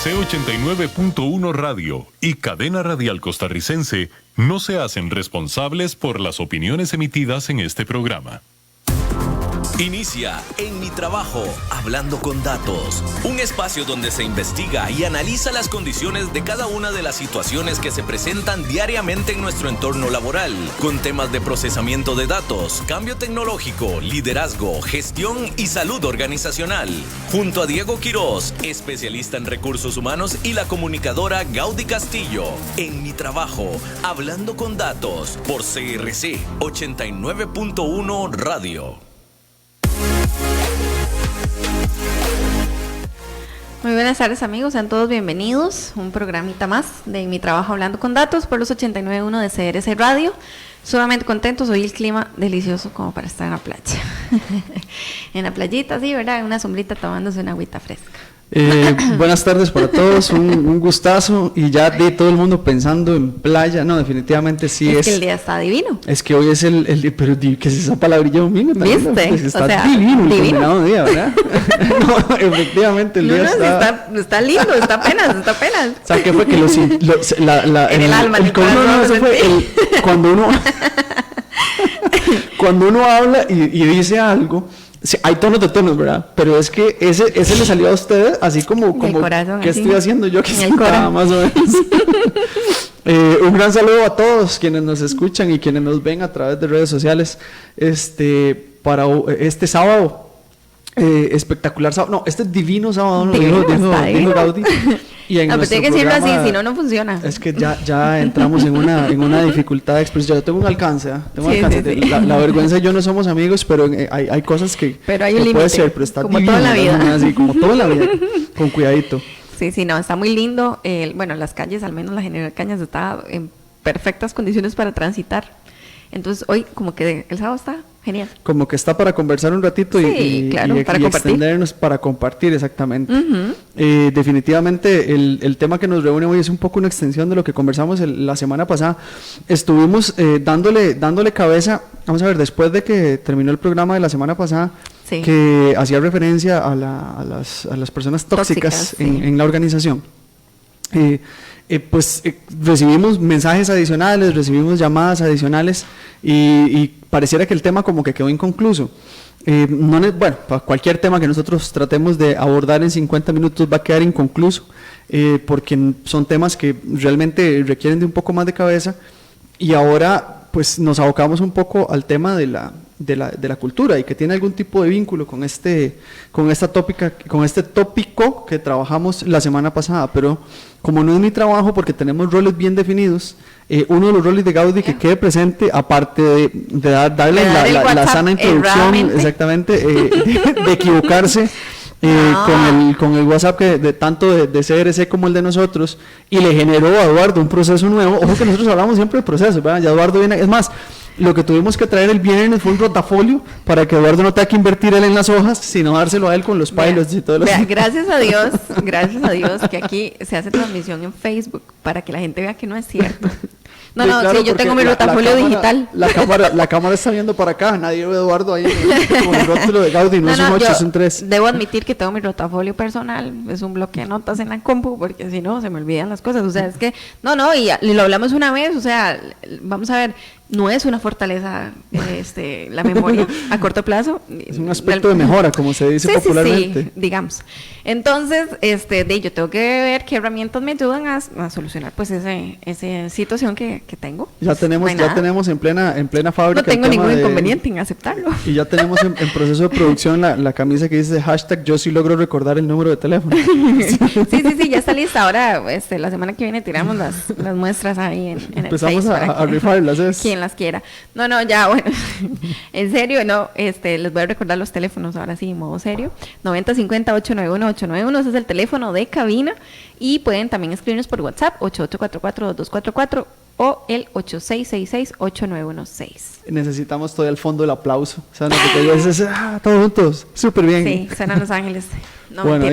CRC 89.1 Radio y Cadena Radial Costarricense no se hacen responsables por las opiniones emitidas en este programa. Inicia En Mi Trabajo, Hablando con Datos, un espacio donde se investiga y analiza las condiciones de cada una de las situaciones que se presentan diariamente en nuestro entorno laboral, con temas de procesamiento de datos, cambio tecnológico, liderazgo, gestión y salud organizacional. Junto a Diego Quiroz, especialista en recursos humanos, y la comunicadora Gaudi Castillo. En Mi Trabajo, Hablando con Datos, por CRC 89.1 Radio. Muy buenas tardes, amigos, sean todos bienvenidos. Un programita más de Mi Trabajo Hablando con Datos por los 89.1 de CRC Radio. Sumamente contentos, hoy el clima delicioso como para estar en la playa. En la playita, sí, ¿verdad? En una sombrita tomándose una agüita fresca. Buenas tardes para todos, un gustazo, y ya de todo el mundo pensando en playa. No, definitivamente sí es que el día está divino. Es que hoy es pero ¿qué es esa palabrilla domingo? ¿Viste? Pues está, o sea, divino el combinado día, ¿verdad? No, efectivamente el día está lindo, está apenas. O sea, ¿qué fue que en el alma, eso fue cuando uno habla y dice algo. Sí, hay tonos de tonos, ¿verdad? Pero es que ese le salió a ustedes así como corazón, ¿qué así estoy haciendo yo? Que estaba más o menos. Un gran saludo a todos quienes nos escuchan y quienes nos ven a través de redes sociales. Para este sábado, espectacular sábado. No, este divino sábado, ¿no? Dijo Gaudi. Y en pero tiene que decirlo así, si no funciona. Es que ya entramos en una dificultad de expresión. Yo tengo un alcance, Sí. La vergüenza y yo no somos amigos, pero hay cosas que pero hay un límite, puede ser, pero está como divino, toda la vida. Así, como toda la vida, con cuidadito. Sí, no, está muy lindo. Bueno, las calles, al menos la General Cañas, está en perfectas condiciones para transitar. Entonces hoy como que el sábado está genial. Como que está para conversar un ratito claro, para y compartir. Extendernos para compartir, exactamente. Uh-huh. Definitivamente el tema que nos reúne hoy es un poco una extensión de lo que conversamos la semana pasada. Estuvimos dándole cabeza, vamos a ver, después de que terminó el programa de la semana pasada, sí, que hacía referencia a las personas tóxicas en la organización. Recibimos mensajes adicionales, recibimos llamadas adicionales y pareciera que el tema como que quedó inconcluso. Para cualquier tema que nosotros tratemos de abordar en 50 minutos va a quedar inconcluso, porque son temas que realmente requieren de un poco más de cabeza, y ahora pues nos abocamos un poco al tema de la cultura, y que tiene algún tipo de vínculo con este tópico que trabajamos la semana pasada. Pero como no es mi trabajo, porque tenemos roles bien definidos, uno de los roles de Gaudi que quede presente, aparte de darle la sana introducción, exactamente, de equivocarse con el WhatsApp de tanto de CRC como el de nosotros, y le generó a Eduardo un proceso nuevo. Ojo que nosotros hablamos siempre de procesos, ¿verdad? Ya Eduardo viene, es más, lo que tuvimos que traer el viernes fue un rotafolio para que Eduardo no tenga que invertir él en las hojas, sino dárselo a él con los pilots y todo lo demás. Gracias a Dios que aquí se hace transmisión en Facebook para que la gente vea que no es cierto. No, claro, sí, yo tengo mi rotafolio digital. La cámara está viendo para acá, nadie ve a Eduardo ahí con el rótulo de Gaudi, no es un 8, es un 3. Debo admitir que tengo mi rotafolio personal, es un bloque de notas en la compu, porque si no, se me olvidan las cosas. O sea, es que, y lo hablamos una vez, o sea, vamos a ver, no es una fortaleza la memoria a corto plazo. Es un aspecto de mejora, como se dice popularmente. Sí, digamos. Entonces, yo tengo que ver qué herramientas me ayudan a solucionar pues esa situación que tengo. Ya tenemos en plena fábrica. No tengo ningún inconveniente en aceptarlo. Y ya tenemos en proceso de producción la camisa que dice hashtag yo sí logro recordar el número de teléfono. Sí, ya está lista. Ahora, la semana que viene tiramos las muestras ahí en empezamos el a rifarlas. Quien las quiera. No, ya, bueno, en serio, les voy a recordar los teléfonos ahora sí, en modo serio. 9050-891-891, ese es el teléfono de cabina, y pueden también escribirnos por WhatsApp, 8844-2244, o el 8666-8916. Necesitamos todo el fondo del aplauso. O sea, todos juntos, súper bien. Sí, suenan Los Ángeles. No, bueno,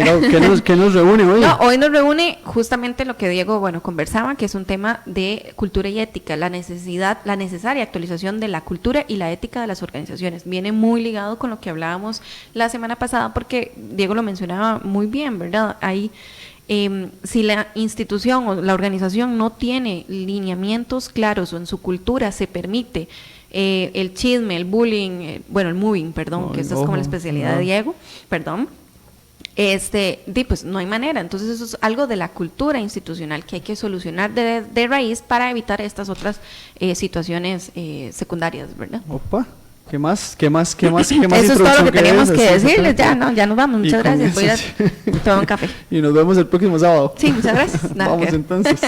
¿qué nos reúne hoy? No, hoy nos reúne justamente lo que Diego, conversaba, que es un tema de cultura y ética, la necesaria actualización de la cultura y la ética de las organizaciones. Viene muy ligado con lo que hablábamos la semana pasada, porque Diego lo mencionaba muy bien, ¿verdad? Hay si la institución o la organización no tiene lineamientos claros o en su cultura se permite el chisme, el bullying, el moving, perdón, que esta es como la especialidad de Diego, perdón, pues no hay manera. Entonces eso es algo de la cultura institucional que hay que solucionar de raíz para evitar estas otras situaciones secundarias, ¿verdad? Opa. ¿Qué más? Eso es todo lo que teníamos que decirles. Ya nos vamos. Muchas gracias. Voy a tomar un café. Y nos vemos el próximo sábado. Sí, muchas gracias. Vamos entonces.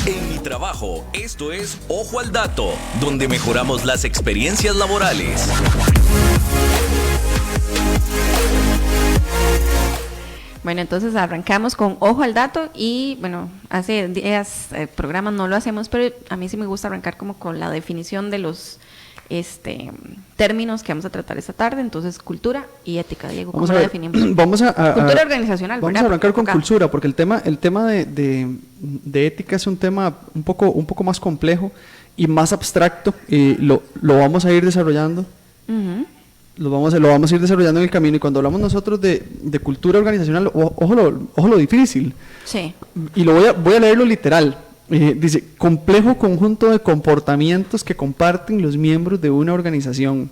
En mi trabajo, esto es Ojo al Dato, donde mejoramos las experiencias laborales. Bueno, entonces arrancamos con Ojo al Dato y bueno, hace días programas no lo hacemos, pero a mí sí me gusta arrancar como con la definición de los términos que vamos a tratar esta tarde. Entonces, cultura y ética. Diego, ¿cómo lo definimos? Cultura organizacional. Vamos a arrancar con cultura, porque el tema de ética es un tema un poco más complejo y más abstracto. Lo vamos a ir desarrollando. Uh-huh. Lo vamos a ir desarrollando en el camino, y cuando hablamos nosotros de cultura organizacional, ojo lo difícil. Sí. Y voy a leerlo literal. Dice: complejo conjunto de comportamientos que comparten los miembros de una organización.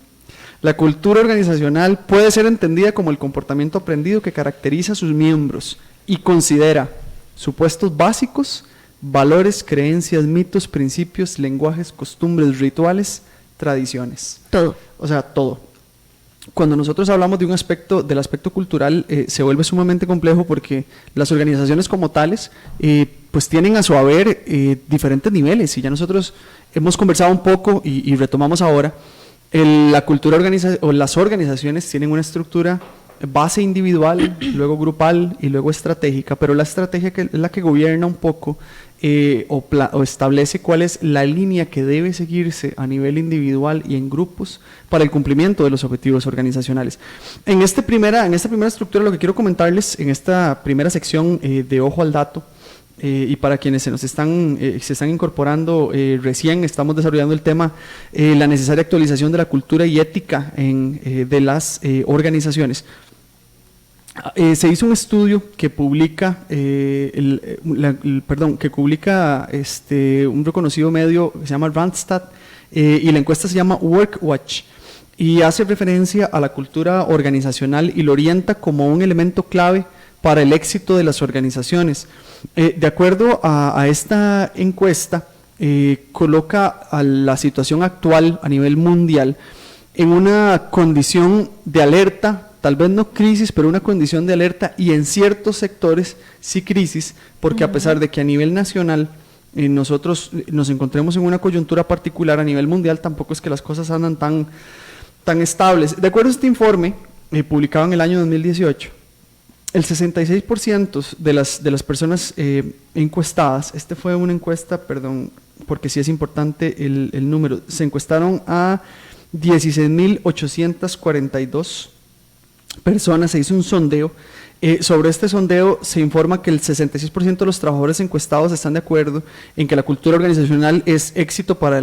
La cultura organizacional puede ser entendida como el comportamiento aprendido que caracteriza a sus miembros y considera supuestos básicos, valores, creencias, mitos, principios, lenguajes, costumbres, rituales, tradiciones. Todo. O sea, todo. Cuando nosotros hablamos del aspecto cultural, se vuelve sumamente complejo, porque las organizaciones como tales pues tienen a su haber diferentes niveles, y ya nosotros hemos conversado un poco y retomamos ahora. La cultura o las organizaciones tienen una estructura base individual, luego grupal y luego estratégica, pero la estrategia es la que gobierna un poco o establece cuál es la línea que debe seguirse a nivel individual y en grupos para el cumplimiento de los objetivos organizacionales. En esta primera estructura, lo que quiero comentarles en esta primera sección de Ojo al Dato, y para quienes se están incorporando recién, estamos desarrollando el tema la necesaria actualización de la cultura y ética de las organizaciones. Se hizo un estudio que publica un reconocido medio que se llama Randstad, y la encuesta se llama WorkWatch, y hace referencia a la cultura organizacional y lo orienta como un elemento clave para el éxito de las organizaciones. De acuerdo a esta encuesta, coloca a la situación actual a nivel mundial en una condición de alerta, tal vez no crisis, pero una condición de alerta, y en ciertos sectores sí crisis, porque a pesar de que a nivel nacional nosotros nos encontremos en una coyuntura particular, a nivel mundial tampoco es que las cosas andan tan estables. De acuerdo a este informe, publicado en el año 2018, el 66% de las personas encuestadas, fue una encuesta, perdón, porque sí es importante el número, se encuestaron a 16.842 personas, se hizo un sondeo. Sobre este sondeo se informa que el 66% de los trabajadores encuestados están de acuerdo en que la cultura organizacional es éxito para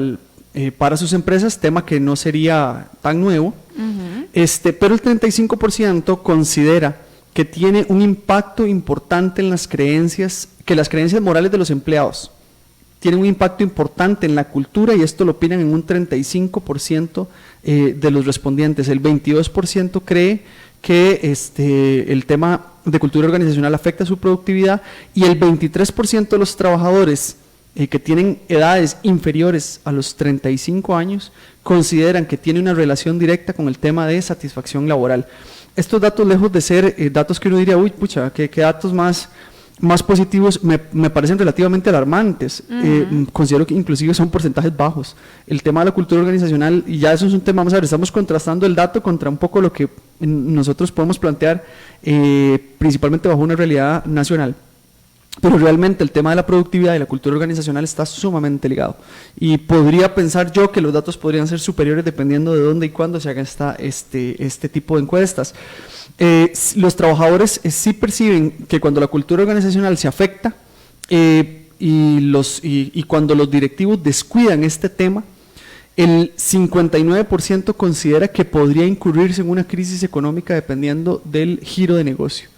sus empresas, tema que no sería tan nuevo. Uh-huh. Pero el 35% considera que tiene un impacto importante en las creencias morales de los empleados. Tienen un impacto importante en la cultura, y esto lo opinan en un 35% de los respondientes. El 22% cree que el tema de cultura organizacional afecta su productividad, y el 23% de los trabajadores que tienen edades inferiores a los 35 años consideran que tiene una relación directa con el tema de satisfacción laboral. Estos datos, lejos de ser datos que uno diría, uy, pucha, qué datos más positivos, me parecen relativamente alarmantes. Uh-huh. Considero que inclusive son porcentajes bajos. El tema de la cultura organizacional, y ya eso es un tema, vamos a ver, estamos contrastando el dato contra un poco lo que nosotros podemos plantear, principalmente bajo una realidad nacional. Pero realmente el tema de la productividad y la cultura organizacional está sumamente ligado, y podría pensar yo que los datos podrían ser superiores dependiendo de dónde y cuándo se haga este tipo de encuestas. Los trabajadores sí perciben que cuando la cultura organizacional se afecta y cuando los directivos descuidan este tema, El 59% considera que podría incurrirse en una crisis económica dependiendo del giro de negocio.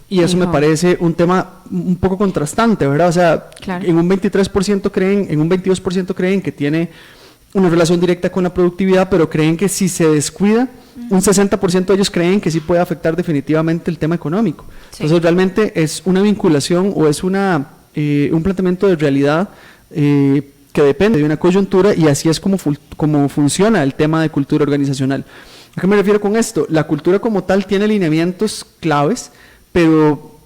Y eso me parece un tema un poco contrastante, ¿verdad? O sea, claro, en un 23% creen, en un 22% creen que tiene una relación directa con la productividad, pero creen que si se descuida, un 60% de ellos creen que sí puede afectar definitivamente el tema económico. Sí. Entonces, realmente es una vinculación o es un planteamiento de realidad que depende de una coyuntura, y así es como funciona el tema de cultura organizacional. ¿A qué me refiero con esto? La cultura como tal tiene lineamientos claves,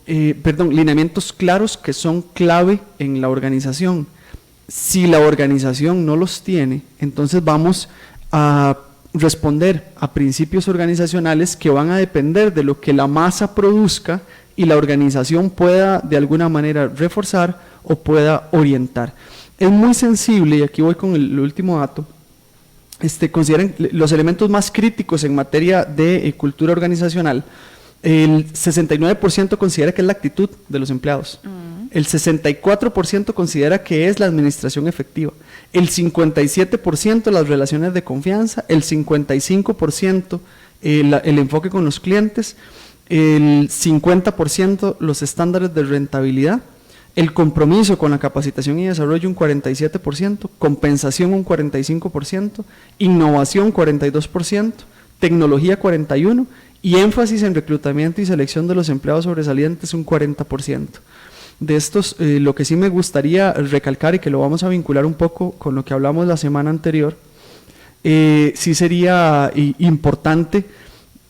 lineamientos claros que son clave en la organización. Si la organización no los tiene, entonces vamos a responder a principios organizacionales que van a depender de lo que la masa produzca y la organización pueda de alguna manera reforzar o pueda orientar. Es muy sensible, y aquí voy con el último dato. Consideren los elementos más críticos en materia de cultura organizacional. El 69% considera que es la actitud de los empleados. El 64% considera que es la administración efectiva. El 57% las relaciones de confianza. El 55% el enfoque con los clientes. El 50% los estándares de rentabilidad. El compromiso con la capacitación y desarrollo un 47%, compensación un 45%, innovación 42%, tecnología 41% y énfasis en reclutamiento y selección de los empleados sobresalientes un 40%. De estos, lo que sí me gustaría recalcar, y que lo vamos a vincular un poco con lo que hablamos la semana anterior, sí sería importante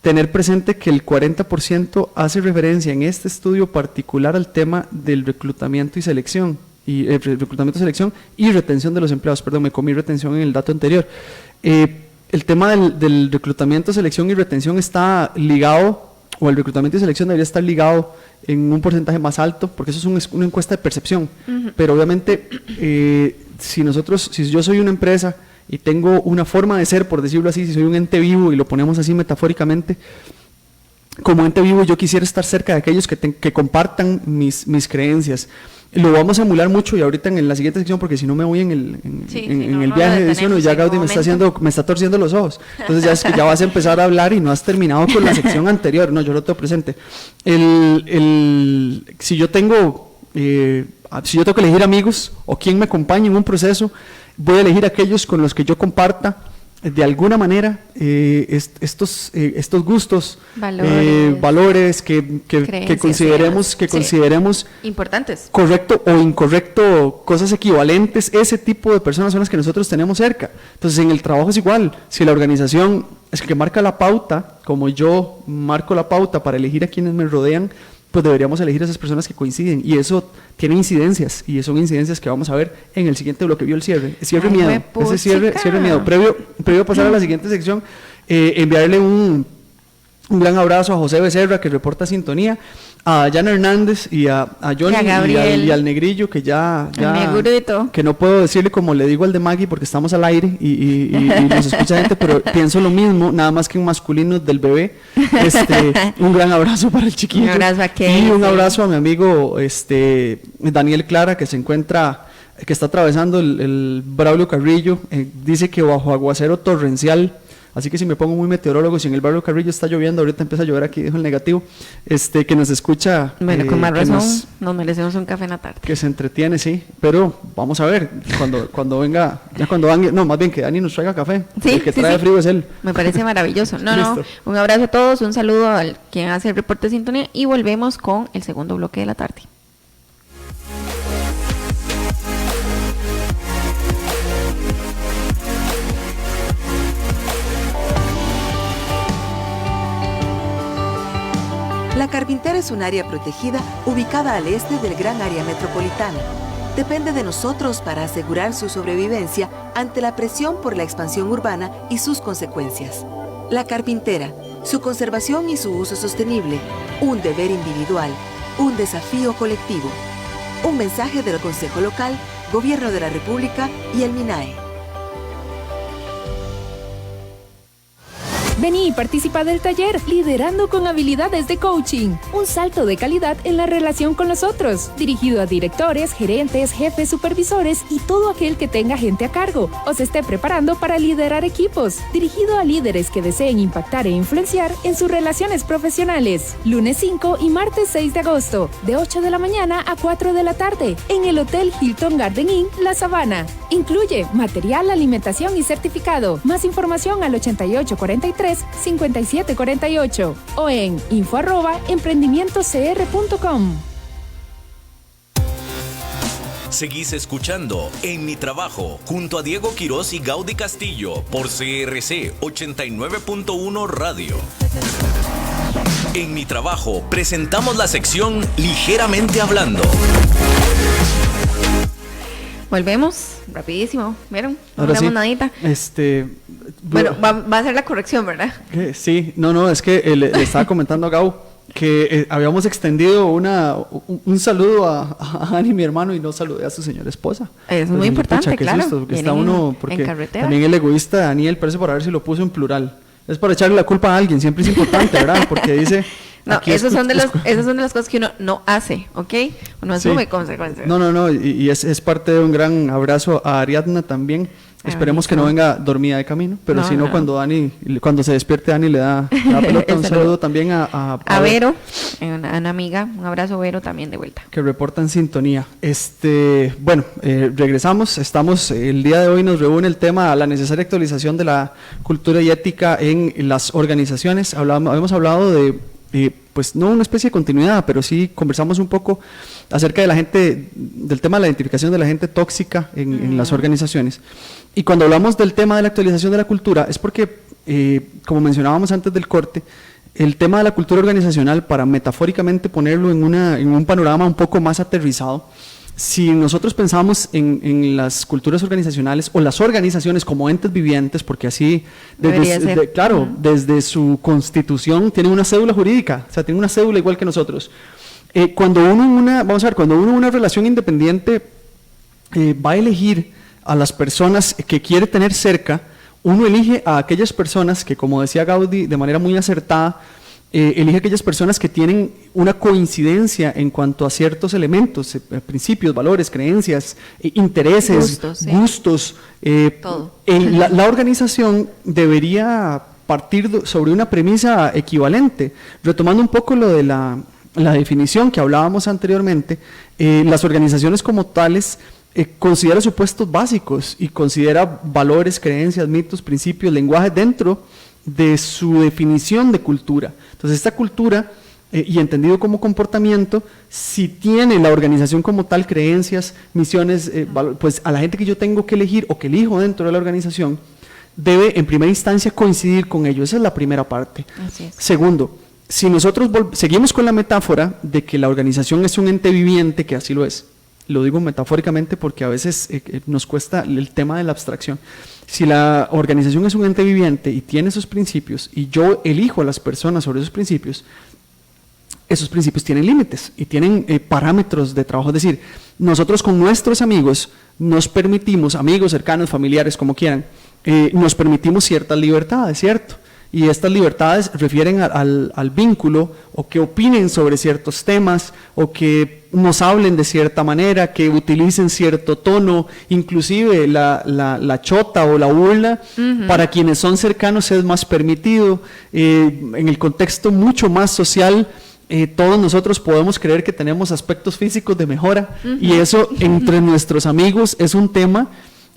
tener presente que el 40% hace referencia en este estudio particular al tema del reclutamiento y selección, y retención de los empleados. Perdón, me comí retención en el dato anterior. El tema del reclutamiento, selección y retención está ligado, o el reclutamiento y selección debería estar ligado en un porcentaje más alto, porque eso es una encuesta de percepción. Pero obviamente, si yo soy una empresa y tengo una forma de ser, por decirlo así, si soy un ente vivo y lo ponemos así metafóricamente, como ente vivo yo quisiera estar cerca de aquellos que compartan mis creencias. Lo vamos a emular mucho, y ahorita en la siguiente sección, porque si no me voy en el viaje de edición, y ya Gaudi me está torciendo los ojos. Entonces ya es que ya vas a empezar a hablar y no has terminado con la sección anterior. No, yo lo tengo presente. Si yo tengo que elegir amigos o quien me acompañe en un proceso, voy a elegir aquellos con los que yo comparta de alguna manera estos gustos, valores que consideremos importantes, correcto o incorrecto, cosas equivalentes. Ese tipo de personas son las que nosotros tenemos cerca. Entonces, en el trabajo es igual. Si la organización es que marca la pauta, como yo marco la pauta para elegir a quienes me rodean, pues deberíamos elegir a esas personas que coinciden, y eso tiene incidencias, y son incidencias que vamos a ver en el siguiente bloque. Vio el cierre miedo, ese cierre miedo. Previo a pasar a la siguiente sección, enviarle un gran abrazo a José Becerra, que reporta sintonía, a Jan Hernández y a Johnny y al Negrillo, que ya que no puedo decirle como le digo al de Maggie porque estamos al aire y nos escucha gente, pero pienso lo mismo, nada más que en masculino del bebé. Un gran abrazo para el chiquillo, un abrazo a Kay, y un abrazo a mi amigo Daniel Clara, que está atravesando el Braulio Carrillo, dice que bajo aguacero torrencial. Así que si me pongo muy meteorólogo, si en el barrio Carrillo está lloviendo, ahorita empieza a llover aquí, dejo el negativo, que nos escucha. Bueno, con más razón, nos merecemos un café en la tarde. Que se entretiene, sí, pero vamos a ver, cuando venga, no, más bien que Dani nos traiga café, sí, el que trae frío es él. Me parece maravilloso. Un abrazo a todos, un saludo al quien hace el reporte de sintonía, y volvemos con el segundo bloque de la tarde. La Carpintera es un área protegida ubicada al este del Gran Área Metropolitana. Depende de nosotros para asegurar su sobrevivencia ante la presión por la expansión urbana y sus consecuencias. La Carpintera, su conservación y su uso sostenible, un deber individual, un desafío colectivo. Un mensaje del Consejo Local, Gobierno de la República y el MINAE. Vení y participa del taller Liderando con habilidades de coaching. Un salto de calidad en la relación con los otros. Dirigido a directores, gerentes, jefes, supervisores y todo aquel que tenga gente a cargo o se esté preparando para liderar equipos. Dirigido a líderes que deseen impactar e influenciar en sus relaciones profesionales. Lunes 5 y martes 6 de agosto, de 8 de la mañana a 4 de la tarde, en el Hotel Hilton Garden Inn, La Sabana. Incluye material, alimentación y certificado. Más información al 8843-5748 o en info@emprendimientocr.com. Seguís escuchando En Mi Trabajo junto a Diego Quiroz y Gaudi Castillo por CRC 89.1 Radio. En Mi Trabajo presentamos la sección Ligeramente Hablando. Volvemos, rapidísimo, ¿vieron? No Ahora hablamos sí, nadita. Bueno, va a ser la corrección, ¿verdad? Sí, no, es que le estaba comentando a Gau que habíamos extendido un saludo a Ani, mi hermano, y no saludé a su señora esposa. Es muy importante, claro. Susto, porque está uno, porque en carretera. también el egoísta de Daniel parece por ver si lo puso en plural. Es para echarle la culpa a alguien, siempre es importante, ¿verdad? Porque dice... No, esas son de las cosas que uno no hace, ¿ok? Uno asume consecuencias. No, y es parte de un gran abrazo a Ariadna también. Esperemos que no venga dormida de camino, pero si no, cuando se despierte Dani le da la pelota. Un saludo también a Vero, una amiga, un abrazo Vero también de vuelta. Que reporta en sintonía. Regresamos, el día de hoy nos reúne el tema la necesaria actualización de la cultura y ética en las organizaciones. Habíamos hablado de pues no una especie de continuidad, pero sí conversamos un poco acerca de del tema de la identificación de la gente tóxica en las organizaciones. Y cuando hablamos del tema de la actualización de la cultura, es porque, como mencionábamos antes del corte, el tema de la cultura organizacional, para metafóricamente ponerlo en un panorama un poco más aterrizado, si nosotros pensamos en las culturas organizacionales o las organizaciones como entes vivientes, porque así, desde su constitución tienen una cédula jurídica, o sea, tienen una cédula igual que nosotros. Cuando uno en una relación independiente va a elegir a las personas que quiere tener cerca, uno elige a aquellas personas que, como decía Gaudi de manera muy acertada, elige aquellas personas que tienen una coincidencia en cuanto a ciertos elementos, principios, valores, creencias, intereses, gustos. Todo. La organización debería partir sobre una premisa equivalente. Retomando un poco lo de la definición que hablábamos anteriormente, las organizaciones como tales considera supuestos básicos y considera valores, creencias, mitos, principios, lenguaje dentro de su definición de cultura. Entonces, esta cultura, y entendido como comportamiento, si tiene la organización como tal creencias, misiones, pues a la gente que yo tengo que elegir o que elijo dentro de la organización, debe en primera instancia coincidir con ello. Esa es la primera parte. Así es. Segundo, si nosotros seguimos con la metáfora de que la organización es un ente viviente, que así lo es, lo digo metafóricamente porque a veces nos cuesta el tema de la abstracción. Si la organización es un ente viviente y tiene esos principios y yo elijo a las personas sobre esos principios tienen límites y tienen parámetros de trabajo. Es decir, nosotros con nuestros amigos nos permitimos, amigos, cercanos, familiares, como quieran, nos permitimos ciertas libertades, ¿cierto? Y estas libertades refieren al vínculo, o que opinen sobre ciertos temas, o que nos hablen de cierta manera, que utilicen cierto tono, inclusive la chota o la burla, para quienes son cercanos es más permitido. En el contexto mucho más social, todos nosotros podemos creer que tenemos aspectos físicos de mejora, y eso entre nuestros amigos es un tema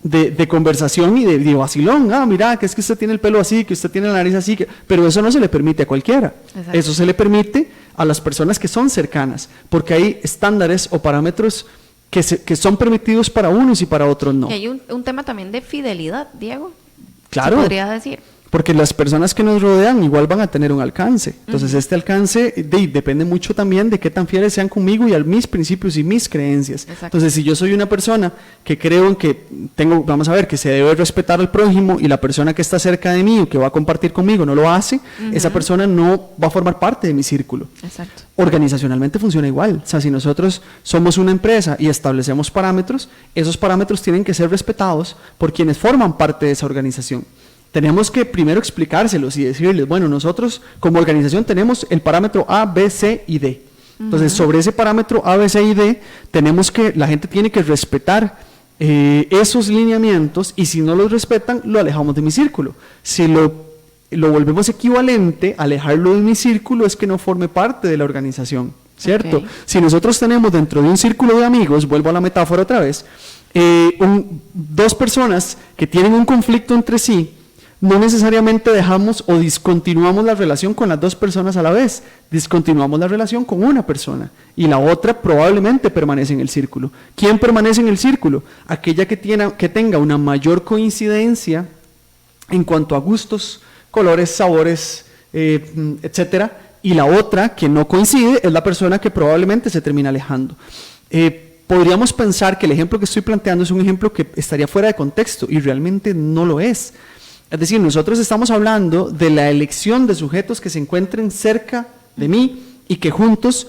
de conversación y de vacilón. Mira, que es que usted tiene el pelo así, que usted tiene la nariz así, pero eso no se le permite a cualquiera. Exacto. Eso se le permite a las personas que son cercanas, porque hay estándares o parámetros que son permitidos para unos y para otros no. Y hay un tema también de fidelidad, Diego. Claro. Se podría decir. Porque las personas que nos rodean igual van a tener un alcance. Entonces, este alcance depende mucho también de qué tan fieles sean conmigo y a mis principios y mis creencias. Exacto. Entonces, si yo soy una persona que creo en que que se debe respetar al prójimo, y la persona que está cerca de mí o que va a compartir conmigo no lo hace, esa persona no va a formar parte de mi círculo. Exacto. Organizacionalmente funciona igual. O sea, si nosotros somos una empresa y establecemos parámetros, esos parámetros tienen que ser respetados por quienes forman parte de esa organización. tenemos que primero explicárselos y decirles, bueno, nosotros como organización tenemos el parámetro A, B, C y D. Entonces, sobre ese parámetro A, B, C y D, la gente tiene que respetar esos lineamientos, y si no los respetan, lo alejamos de mi círculo. Si lo volvemos equivalente, alejarlo de mi círculo es que no forme parte de la organización, ¿cierto? Okay. Si nosotros tenemos dentro de un círculo de amigos, vuelvo a la metáfora otra vez, dos personas que tienen un conflicto entre sí, no necesariamente dejamos o discontinuamos la relación con las dos personas a la vez, discontinuamos la relación con una persona y la otra probablemente permanece en el círculo. ¿Quién permanece en el círculo? Aquella que tenga una mayor coincidencia en cuanto a gustos, colores, sabores, etcétera, y la otra que no coincide es la persona que probablemente se termina alejando. Podríamos pensar que el ejemplo que estoy planteando es un ejemplo que estaría fuera de contexto, y realmente no lo es. Es decir, nosotros estamos hablando de la elección de sujetos que se encuentren cerca de mí y que juntos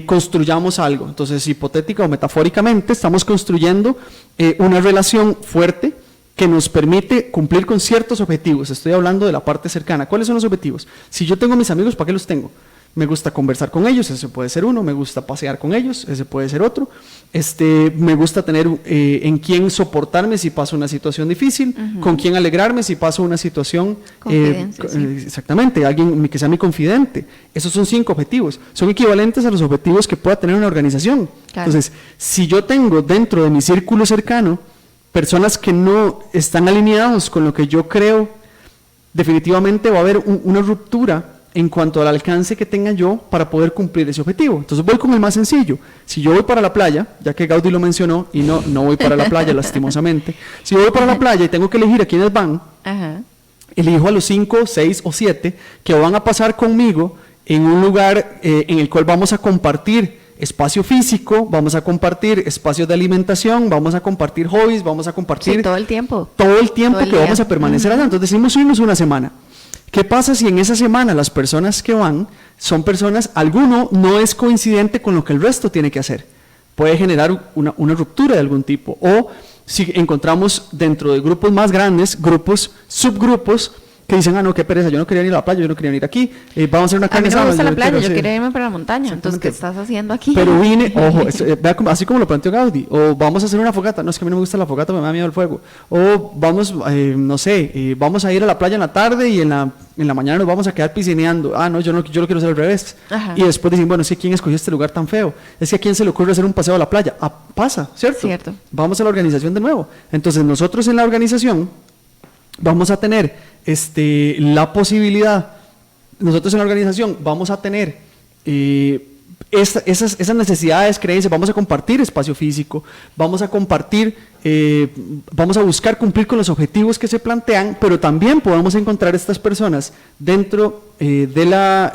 construyamos algo. Entonces, hipotética o metafóricamente, estamos construyendo una relación fuerte que nos permite cumplir con ciertos objetivos. Estoy hablando de la parte cercana. ¿Cuáles son los objetivos? Si yo tengo mis amigos, ¿para qué los tengo? Me gusta conversar con ellos, ese puede ser uno. Me gusta pasear con ellos, ese puede ser otro. Me gusta tener en quién soportarme si paso una situación difícil, con quién alegrarme si paso una situación... Exactamente, alguien que sea mi confidente. Esos son 5 objetivos. Son equivalentes a los objetivos que pueda tener una organización. Claro. Entonces, si yo tengo dentro de mi círculo cercano personas que no están alineados con lo que yo creo, definitivamente va a haber una ruptura en cuanto al alcance que tenga yo para poder cumplir ese objetivo. Entonces voy con el más sencillo. Si yo voy para la playa, ya que Gaudí lo mencionó, y no voy para la playa lastimosamente, si voy para la playa y tengo que elegir a quiénes van, elijo a los 5, 6 o 7 que van a pasar conmigo en un lugar en el cual vamos a compartir espacio físico, vamos a compartir espacios de alimentación, vamos a compartir hobbies, vamos a compartir... Sí, todo el tiempo que vamos a permanecer allá. Entonces decimos irnos una semana. ¿Qué pasa si en esa semana las personas que van son personas, alguno no es coincidente con lo que el resto tiene que hacer? Puede generar una ruptura de algún tipo. O si encontramos dentro de grupos más grandes, subgrupos, que dicen, no, qué pereza, yo no quería ir a la playa, yo no quería ir aquí, vamos a hacer una carne asada. A mí no me gusta la playa, yo hacer... quería irme para la montaña, entonces, ¿qué estás haciendo aquí? Pero vine, ojo, así como lo planteó Gaudí, o vamos a hacer una fogata, no, es que a mí no me gusta la fogata, me da miedo el fuego, o vamos, no sé, vamos a ir a la playa en la tarde y en la mañana nos vamos a quedar piscineando, no, yo lo quiero hacer al revés. Ajá. Y después dicen, bueno, es que ¿quién escogió este lugar tan feo? Es que ¿a quién se le ocurre hacer un paseo a la playa? Pasa, ¿cierto? Vamos a la organización de nuevo. Entonces nosotros en la organización vamos a tener la posibilidad, nosotros en la organización vamos a tener esas necesidades, creencias, vamos a compartir espacio físico, vamos a compartir, vamos a buscar cumplir con los objetivos que se plantean, pero también podemos encontrar estas personas dentro de la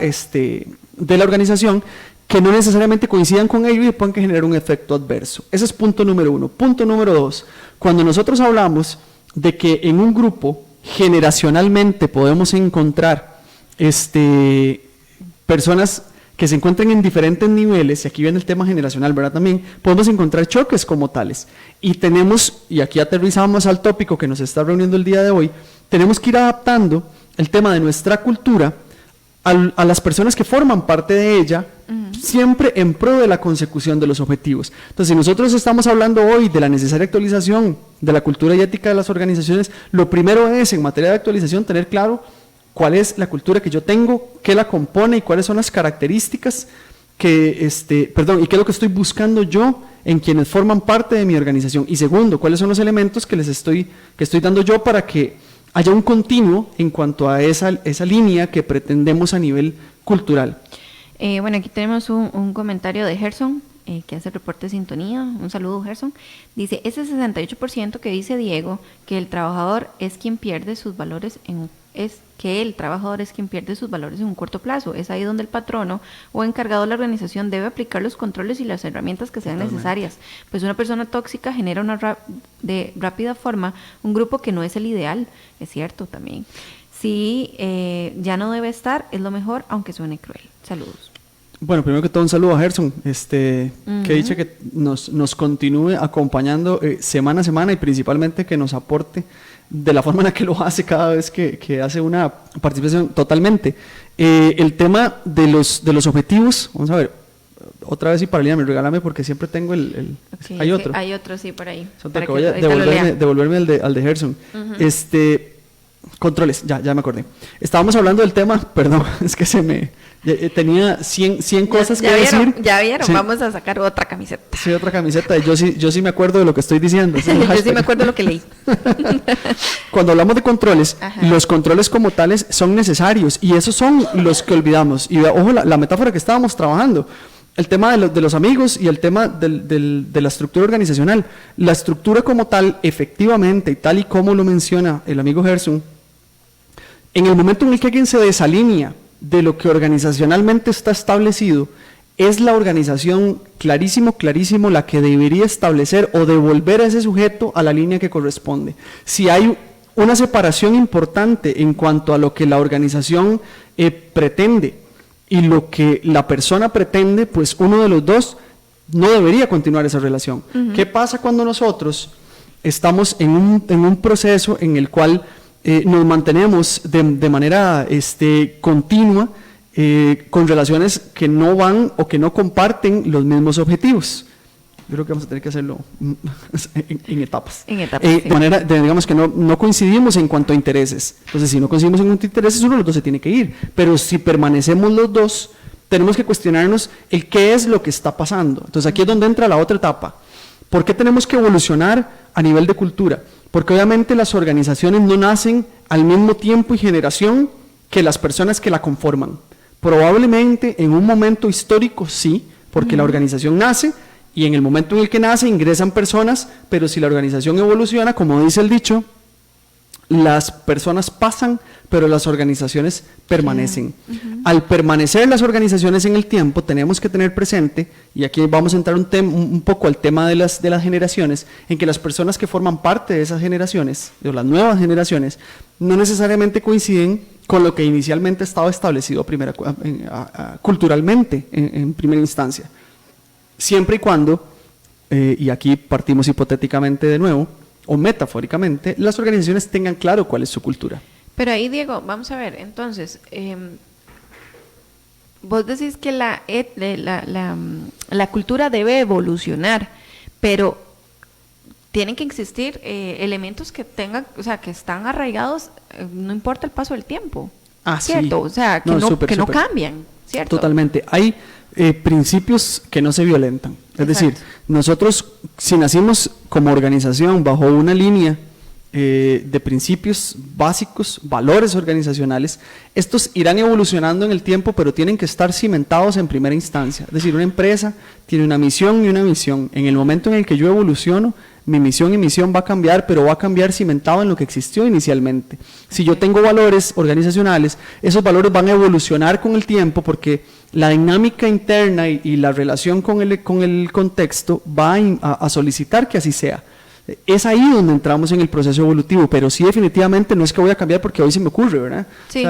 organización que no necesariamente coincidan con ellos y pueden generar un efecto adverso. Ese es punto número 1. Punto número 2, cuando nosotros hablamos de que en un grupo generacionalmente podemos encontrar personas que se encuentren en diferentes niveles, y aquí viene el tema generacional, ¿verdad? También podemos encontrar choques como tales, y aquí aterrizamos al tópico que nos está reuniendo el día de hoy, tenemos que ir adaptando el tema de nuestra cultura a las personas que forman parte de ella, siempre en pro de la consecución de los objetivos. Entonces, si nosotros estamos hablando hoy de la necesaria actualización de la cultura y ética de las organizaciones, lo primero es, en materia de actualización, tener claro cuál es la cultura que yo tengo, qué la compone y cuáles son las características y qué es lo que estoy buscando yo en quienes forman parte de mi organización. Y segundo, cuáles son los elementos que estoy dando yo para que haya un continuo en cuanto a esa línea que pretendemos a nivel cultural. Bueno, aquí tenemos un comentario de Gerson, que hace reporte de sintonía. Un saludo, Gerson. Dice, ese 68% que dice Diego, que el trabajador es quien pierde sus valores en un corto plazo. Es ahí donde el patrono o encargado de la organización debe aplicar los controles y las herramientas que sean necesarias. Pues una persona tóxica genera de rápida forma un grupo que no es el ideal. Es cierto también. Si ya no debe estar, es lo mejor, aunque suene cruel. Saludos. Bueno, primero que todo un saludo a Gerson, que dice que nos continúe acompañando semana a semana y principalmente que nos aporte de la forma en la que lo hace cada vez que hace una participación totalmente. El tema de los objetivos, vamos a ver, otra vez y para Lina, regálame porque siempre tengo Okay, hay otro. Hay otro, sí, por ahí. Para que voy a devolverme al de Gerson. Controles, ya me acordé. Estábamos hablando del tema, perdón, es que tenía 100 cosas que decir. Ya vieron, sí. Vamos a sacar otra camiseta. Sí, otra camiseta. Yo sí me acuerdo de lo que estoy diciendo. Yo sí me acuerdo de lo que leí. Cuando hablamos de controles, Ajá. los controles como tales son necesarios y esos son los que olvidamos. Y ojo, la metáfora que estábamos trabajando. El tema de los amigos y el tema de la estructura organizacional. La estructura como tal, efectivamente, y tal y como lo menciona el amigo Gerson, en el momento en el que alguien se desalinea de lo que organizacionalmente está establecido, es la organización clarísimo la que debería establecer o devolver a ese sujeto a la línea que corresponde. Si hay una separación importante en cuanto a lo que la organización pretende y lo que la persona pretende, pues uno de los dos no debería continuar esa relación. ¿Qué pasa cuando nosotros estamos en un proceso en el cual nos mantenemos de manera continua con relaciones que no van o que no comparten los mismos objetivos? Yo creo que vamos a tener que hacerlo en etapas. En etapas, sí. De manera, digamos que no coincidimos en cuanto a intereses. Entonces, si no coincidimos en cuanto a intereses, uno de los dos se tiene que ir. Pero si permanecemos los dos, tenemos que cuestionarnos el qué es lo que está pasando. Entonces, aquí es donde entra la otra etapa. ¿Por qué tenemos que evolucionar a nivel de cultura? Porque obviamente las organizaciones no nacen al mismo tiempo y generación que las personas que la conforman. Probablemente en un momento histórico sí, porque la organización nace y en el momento en el que nace ingresan personas, pero si la organización evoluciona, como dice el dicho, las personas pasan, pero las organizaciones permanecen. Al permanecer las organizaciones en el tiempo, tenemos que tener presente, y aquí vamos a entrar un poco al tema de las generaciones, en que las personas que forman parte de esas generaciones, de las nuevas generaciones, no necesariamente coinciden con lo que inicialmente estaba establecido culturalmente en primera instancia. Siempre y cuando, y aquí partimos hipotéticamente de nuevo, o metafóricamente, las organizaciones tengan claro cuál es su cultura. Pero ahí, Diego, vamos a ver, entonces, vos decís que la cultura debe evolucionar, pero tienen que existir elementos que tengan, o sea, que están arraigados, no importa el paso del tiempo, ¿cierto? Sí. O sea, que no cambian, ¿cierto? Totalmente. Hay principios que no se violentan. Es decir, nosotros, si nacimos como organización bajo una línea de principios básicos, valores organizacionales, estos irán evolucionando en el tiempo, pero tienen que estar cimentados en primera instancia. Es decir, una empresa tiene una misión y una misión. En el momento en el que yo evoluciono, mi misión y misión va a cambiar, pero va a cambiar cimentado en lo que existió inicialmente. Si yo tengo valores organizacionales, esos valores van a evolucionar con el tiempo porque la dinámica interna y la relación con el contexto va a solicitar que así sea. Es ahí donde entramos en el proceso evolutivo, pero sí definitivamente no es que voy a cambiar porque hoy se me ocurre, ¿verdad? Sí.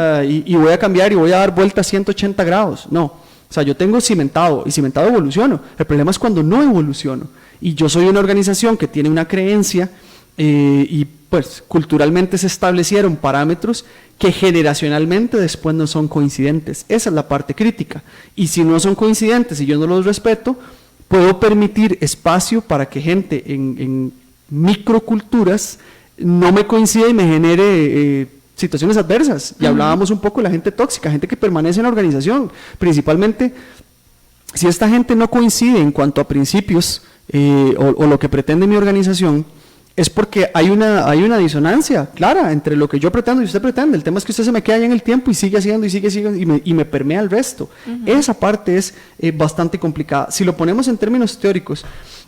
Y voy a cambiar y voy a dar vuelta a 180 grados, no. O sea, yo tengo cimentado y cimentado evoluciono. El problema es cuando no evoluciono. Y yo soy una organización que tiene una creencia y pues culturalmente se establecieron parámetros que generacionalmente después no son coincidentes. Esa es la parte crítica. Y si no son coincidentes y yo no los respeto, puedo permitir espacio para que gente en microculturas no me coincida y me genere situaciones adversas. Y hablábamos un poco de la gente tóxica, gente que permanece en la organización. Principalmente, si esta gente no coincide en cuanto a principios o lo que pretende mi organización, es porque hay una disonancia clara entre lo que yo pretendo y usted pretende. El tema es que usted se me queda allá en el tiempo y sigue haciendo y me permea el resto. Esa parte es bastante complicada. Si lo ponemos en términos teóricos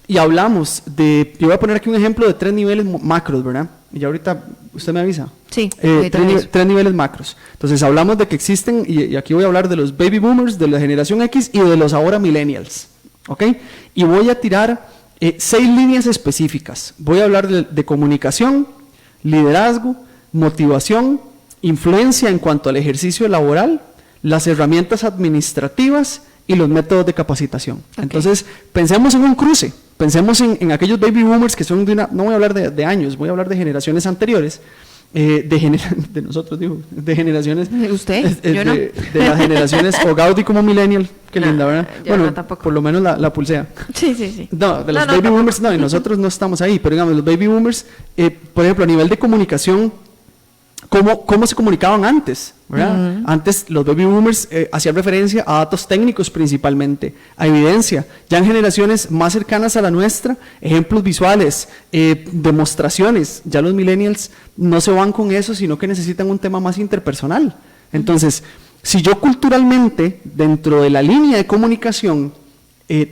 y hablamos yo voy a poner aquí un ejemplo de 3 niveles macros, ¿verdad? Y ya ahorita usted me avisa. Sí. 3 niveles macros. Entonces hablamos de que existen, y aquí voy a hablar de los baby boomers, de la generación X y de los ahora millennials. ¿Ok? Y voy a tirar 6 líneas específicas. Voy a hablar de comunicación, liderazgo, motivación, influencia en cuanto al ejercicio laboral, las herramientas administrativas y los métodos de capacitación. Okay. Entonces, pensemos en un cruce, pensemos en aquellos baby boomers que son no voy a hablar de años, voy a hablar de generaciones anteriores, de nosotros, digo, de generaciones. ¿Usted? Yo no. De las generaciones, o Gaudi como millennial, qué linda, ¿verdad? Bueno, no, tampoco. Por lo menos la pulsea. Sí. No, de los baby boomers, no, y nosotros no estamos ahí, pero digamos, los baby boomers, por ejemplo, a nivel de comunicación, ¿cómo se comunicaban antes? ¿Verdad? Antes los baby boomers hacían referencia a datos técnicos principalmente, a evidencia. Ya en generaciones más cercanas a la nuestra, ejemplos visuales, demostraciones. Ya los millennials no se van con eso, sino que necesitan un tema más interpersonal. Entonces, si yo culturalmente, dentro de la línea de comunicación,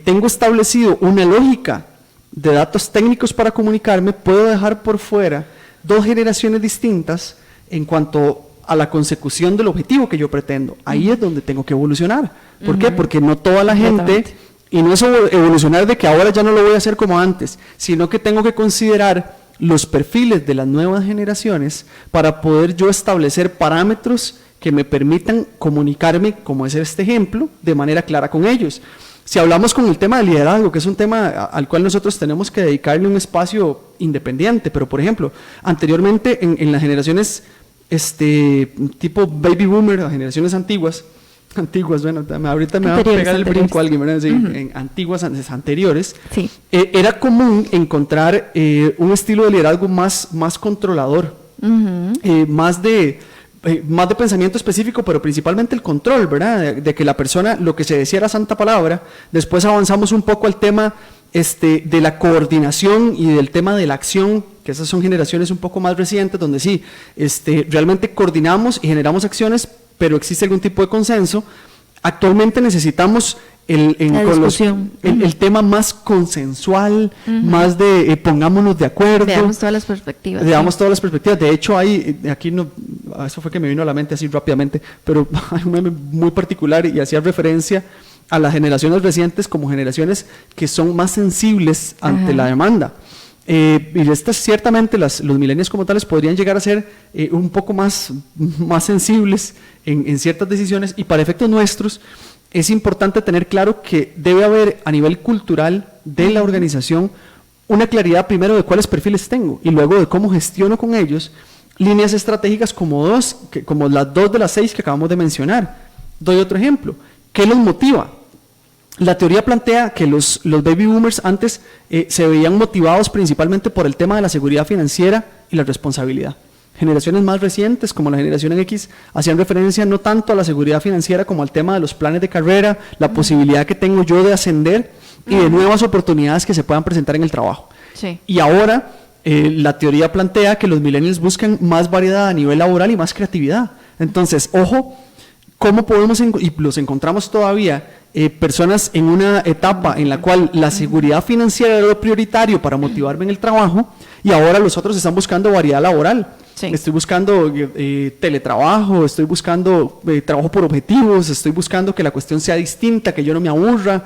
tengo establecido una lógica de datos técnicos para comunicarme, puedo dejar por fuera dos generaciones distintas en cuanto a la consecución del objetivo que yo pretendo. Ahí es donde tengo que evolucionar. ¿Por qué? Porque no toda la gente, y no es evolucionar de que ahora ya no lo voy a hacer como antes, sino que tengo que considerar los perfiles de las nuevas generaciones para poder yo establecer parámetros que me permitan comunicarme, como es este ejemplo, de manera clara con ellos. Si hablamos con el tema del liderazgo, que es un tema al cual nosotros tenemos que dedicarle un espacio independiente, pero por ejemplo, anteriormente en las generaciones tipo baby boomer, generaciones antiguas, bueno, ahorita me va a pegar el brinco a alguien, ¿verdad? Sí, en antiguas, anteriores, sí. Era común encontrar un estilo de liderazgo más controlador, más de pensamiento específico, pero principalmente el control, ¿verdad? De que la persona, lo que se decía era santa palabra. Después avanzamos un poco al tema de la coordinación y del tema de la acción, que esas son generaciones un poco más recientes, donde sí, realmente coordinamos y generamos acciones, pero existe algún tipo de consenso. Actualmente necesitamos el tema más consensual, más de pongámonos de acuerdo. Veamos todas las perspectivas. Veamos todas las perspectivas. De hecho, eso fue que me vino a la mente así rápidamente, pero hay un meme muy particular y hacía referencia a las generaciones recientes como generaciones que son más sensibles ante la demanda. Y estas ciertamente los millennials como tales podrían llegar a ser un poco más sensibles en ciertas decisiones, y para efectos nuestros es importante tener claro que debe haber a nivel cultural de la organización una claridad primero de cuáles perfiles tengo y luego de cómo gestiono con ellos líneas estratégicas como las 2 de las 6 que acabamos de mencionar. Doy otro ejemplo. ¿Qué los motiva? La teoría plantea que los baby boomers antes se veían motivados principalmente por el tema de la seguridad financiera y la responsabilidad. Generaciones más recientes, como la generación X, hacían referencia no tanto a la seguridad financiera como al tema de los planes de carrera, la posibilidad que tengo yo de ascender y de nuevas oportunidades que se puedan presentar en el trabajo. Sí. Y ahora la teoría plantea que los millennials buscan más variedad a nivel laboral y más creatividad. Entonces, ojo, ¿cómo podemos, y los encontramos todavía, personas en una etapa en la cual la seguridad financiera era lo prioritario para motivarme en el trabajo, y ahora los otros están buscando variedad laboral? Sí. Estoy buscando teletrabajo, estoy buscando trabajo por objetivos, estoy buscando que la cuestión sea distinta, que yo no me aburra.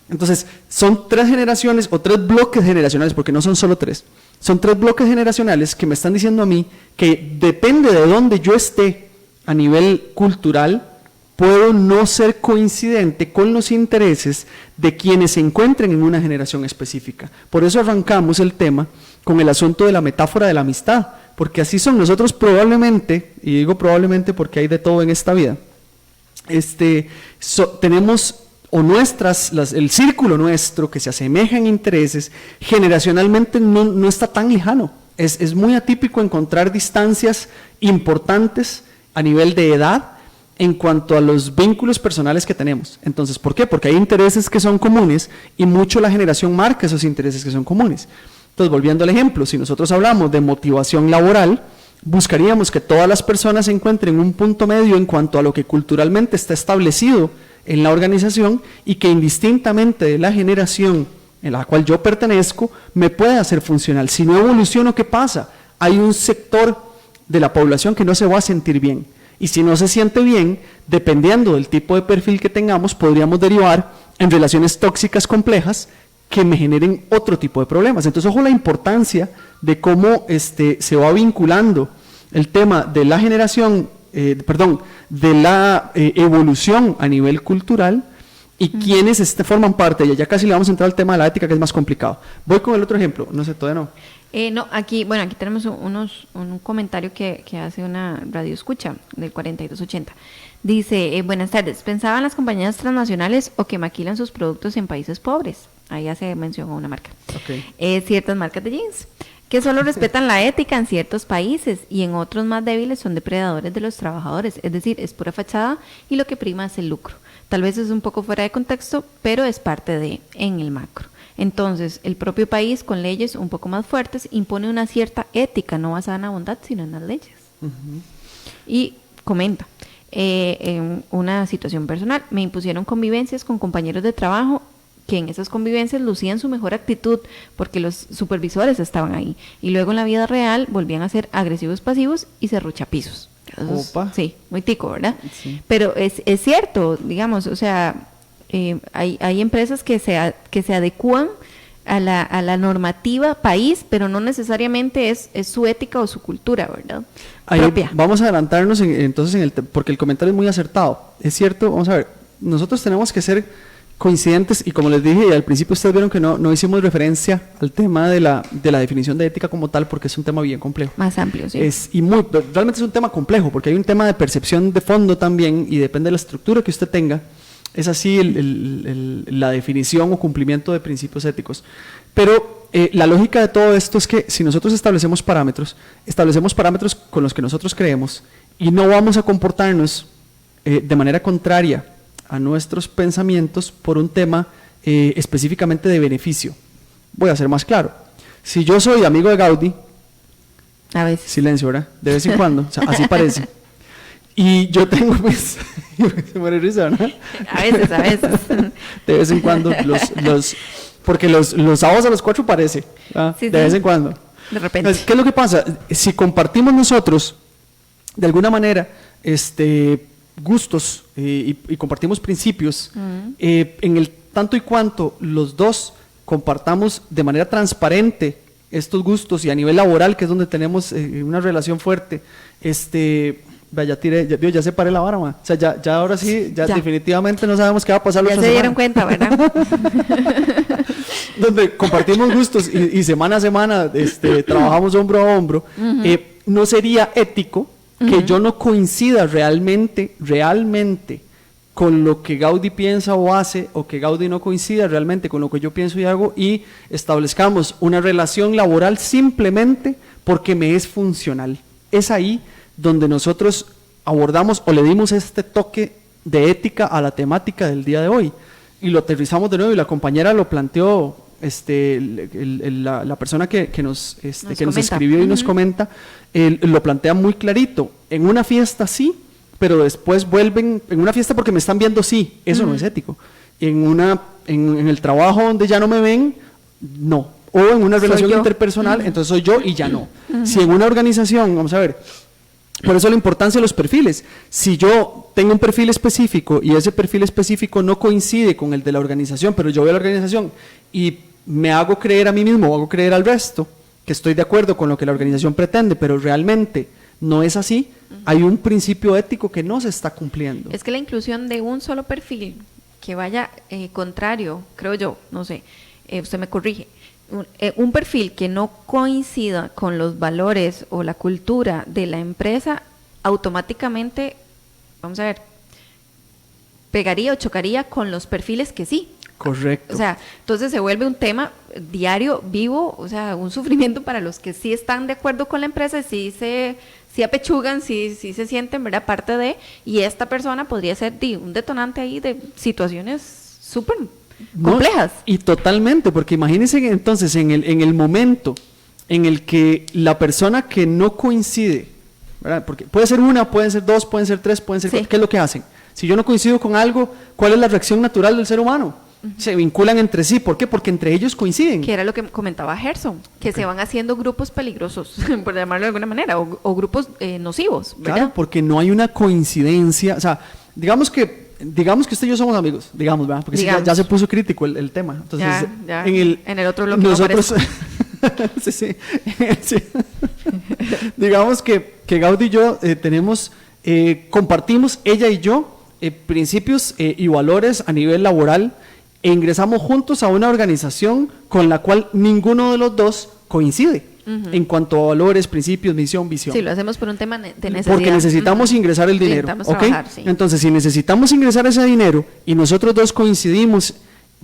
Entonces, son 3 generaciones o 3 bloques generacionales, porque no son solo 3, son 3 bloques generacionales que me están diciendo a mí que depende de dónde yo esté a nivel cultural, puedo no ser coincidente con los intereses de quienes se encuentren en una generación específica. Por eso arrancamos el tema con el asunto de la metáfora de la amistad, porque así son. Nosotros probablemente, y digo probablemente porque hay de todo en esta vida, tenemos, o el círculo nuestro que se asemeja en intereses, generacionalmente no está tan lejano. Es muy atípico encontrar distancias importantes a nivel de edad en cuanto a los vínculos personales que tenemos. Entonces, ¿por qué? Porque hay intereses que son comunes y mucho la generación marca esos intereses que son comunes. Entonces, volviendo al ejemplo, si nosotros hablamos de motivación laboral, buscaríamos que todas las personas encuentren un punto medio en cuanto a lo que culturalmente está establecido en la organización y que indistintamente de la generación en la cual yo pertenezco, me pueda hacer funcional. Si no evoluciono, ¿qué pasa? Hay un sector de la población que no se va a sentir bien. Y si no se siente bien, dependiendo del tipo de perfil que tengamos, podríamos derivar en relaciones tóxicas complejas que me generen otro tipo de problemas. Entonces, ojo la importancia de cómo se va vinculando el tema de la generación, de la evolución a nivel cultural y quiénes forman parte de ella. Ya casi le vamos a entrar al tema de la ética, que es más complicado. Voy con el otro ejemplo, no sé, todavía no. No, aquí tenemos un comentario que hace una radio escucha del 4280. Dice, buenas tardes, ¿pensaban las compañías transnacionales o que maquilan sus productos en países pobres? Ahí hace mención a una marca. Okay. Ciertas marcas de jeans, que solo respetan la ética en ciertos países y en otros más débiles son depredadores de los trabajadores. Es decir, es pura fachada y lo que prima es el lucro. Tal vez es un poco fuera de contexto, pero es parte en el macro. Entonces, el propio país, con leyes un poco más fuertes, impone una cierta ética, no basada en la bondad, sino en las leyes. Y comenta, en una situación personal, me impusieron convivencias con compañeros de trabajo que en esas convivencias lucían su mejor actitud porque los supervisores estaban ahí. Y luego en la vida real volvían a ser agresivos pasivos y serruchapisos. Opa. Sí, muy tico, ¿verdad? Sí. Pero es cierto, digamos, o sea, hay empresas que se adecúan a la normativa país, pero no necesariamente es su ética o su cultura, ¿verdad? Ahí Propia. vamos a adelantarnos entonces porque el comentario es muy acertado. Es cierto, vamos a ver, nosotros tenemos que ser coincidentes y como les dije, y al principio ustedes vieron que no hicimos referencia al tema de la definición de ética como tal, porque es un tema bien complejo. Más amplio, sí. Realmente es un tema complejo, porque hay un tema de percepción de fondo también, y depende de la estructura que usted tenga, es así la definición o cumplimiento de principios éticos. Pero la lógica de todo esto es que si nosotros establecemos parámetros con los que nosotros creemos, y no vamos a comportarnos de manera contraria a nuestros pensamientos por un tema específicamente de beneficio. Voy a ser más claro. Si yo soy amigo de Gaudí, A veces. silencio, ¿verdad? De vez en cuando, o sea, así parece. Y yo tengo pues, se muere risa, ¿no? A veces. De vez en cuando, porque los sábados a las 4 parece, Sí, de sí. vez en cuando. De repente. Entonces, ¿qué es lo que pasa? Si compartimos nosotros, de alguna manera, gustos y compartimos principios, en el tanto y cuanto los dos compartamos de manera transparente estos gustos y a nivel laboral, que es donde tenemos una relación fuerte, ya separé la vara, o sea, ya ahora sí, ya definitivamente no sabemos qué va a pasar. Ya se dieron cuenta, ¿verdad? Donde compartimos gustos y semana a semana trabajamos hombro a hombro, no sería ético que yo no coincida realmente con lo que Gaudí piensa o hace, o que Gaudí no coincida realmente con lo que yo pienso y hago, y establezcamos una relación laboral simplemente porque me es funcional. Es ahí donde nosotros abordamos o le dimos este toque de ética a la temática del día de hoy, y lo aterrizamos de nuevo, y la compañera lo planteó, la persona que nos escribió y nos comenta, lo plantea muy clarito. En una fiesta sí, pero después vuelven, en una fiesta porque me están viendo sí, eso no es ético. En el trabajo donde ya no me ven, no. O en una relación interpersonal, entonces soy yo y ya no. Si en una organización, vamos a ver, por eso la importancia de los perfiles. Si yo tengo un perfil específico y ese perfil específico no coincide con el de la organización, pero yo veo la organización y me hago creer a mí mismo o hago creer al resto que estoy de acuerdo con lo que la organización pretende, pero realmente no es así, hay un principio ético que no se está cumpliendo. Es que la inclusión de un solo perfil que vaya contrario, creo yo, no sé, usted me corrige, un perfil que no coincida con los valores o la cultura de la empresa, automáticamente, vamos a ver, pegaría o chocaría con los perfiles que sí. Correcto. O sea, entonces se vuelve un tema diario, vivo, o sea, un sufrimiento para los que sí están de acuerdo con la empresa, sí apechugan, sí se sienten, ¿verdad?, parte de, y esta persona podría ser un detonante ahí de situaciones súper complejas. Y totalmente, porque imagínense entonces en el momento en el que la persona que no coincide, ¿verdad?, porque puede ser una, pueden ser dos, pueden ser tres, pueden ser cuatro, ¿qué es lo que hacen? Si yo no coincido con algo, ¿cuál es la reacción natural del ser humano? Se vinculan entre sí, ¿por qué? Porque entre ellos coinciden. Que era lo que comentaba Gerson, que se van haciendo grupos peligrosos, por llamarlo de alguna manera, o grupos nocivos, ¿verdad? Claro, porque no hay una coincidencia, o sea, digamos que usted y yo somos amigos, digamos, ¿verdad? Porque digamos. ya se puso crítico el tema. Entonces, ya, en el otro bloque nosotros, sí. Digamos que Gaudí y yo compartimos, ella y yo, principios y valores a nivel laboral e ingresamos juntos a una organización con la cual ninguno de los dos coincide en cuanto a valores, principios, misión, visión. Sí, lo hacemos por un tema de necesidad. Porque necesitamos ingresar el dinero. ¿Okay? Trabajar, sí. Entonces, si necesitamos ingresar ese dinero y nosotros dos coincidimos,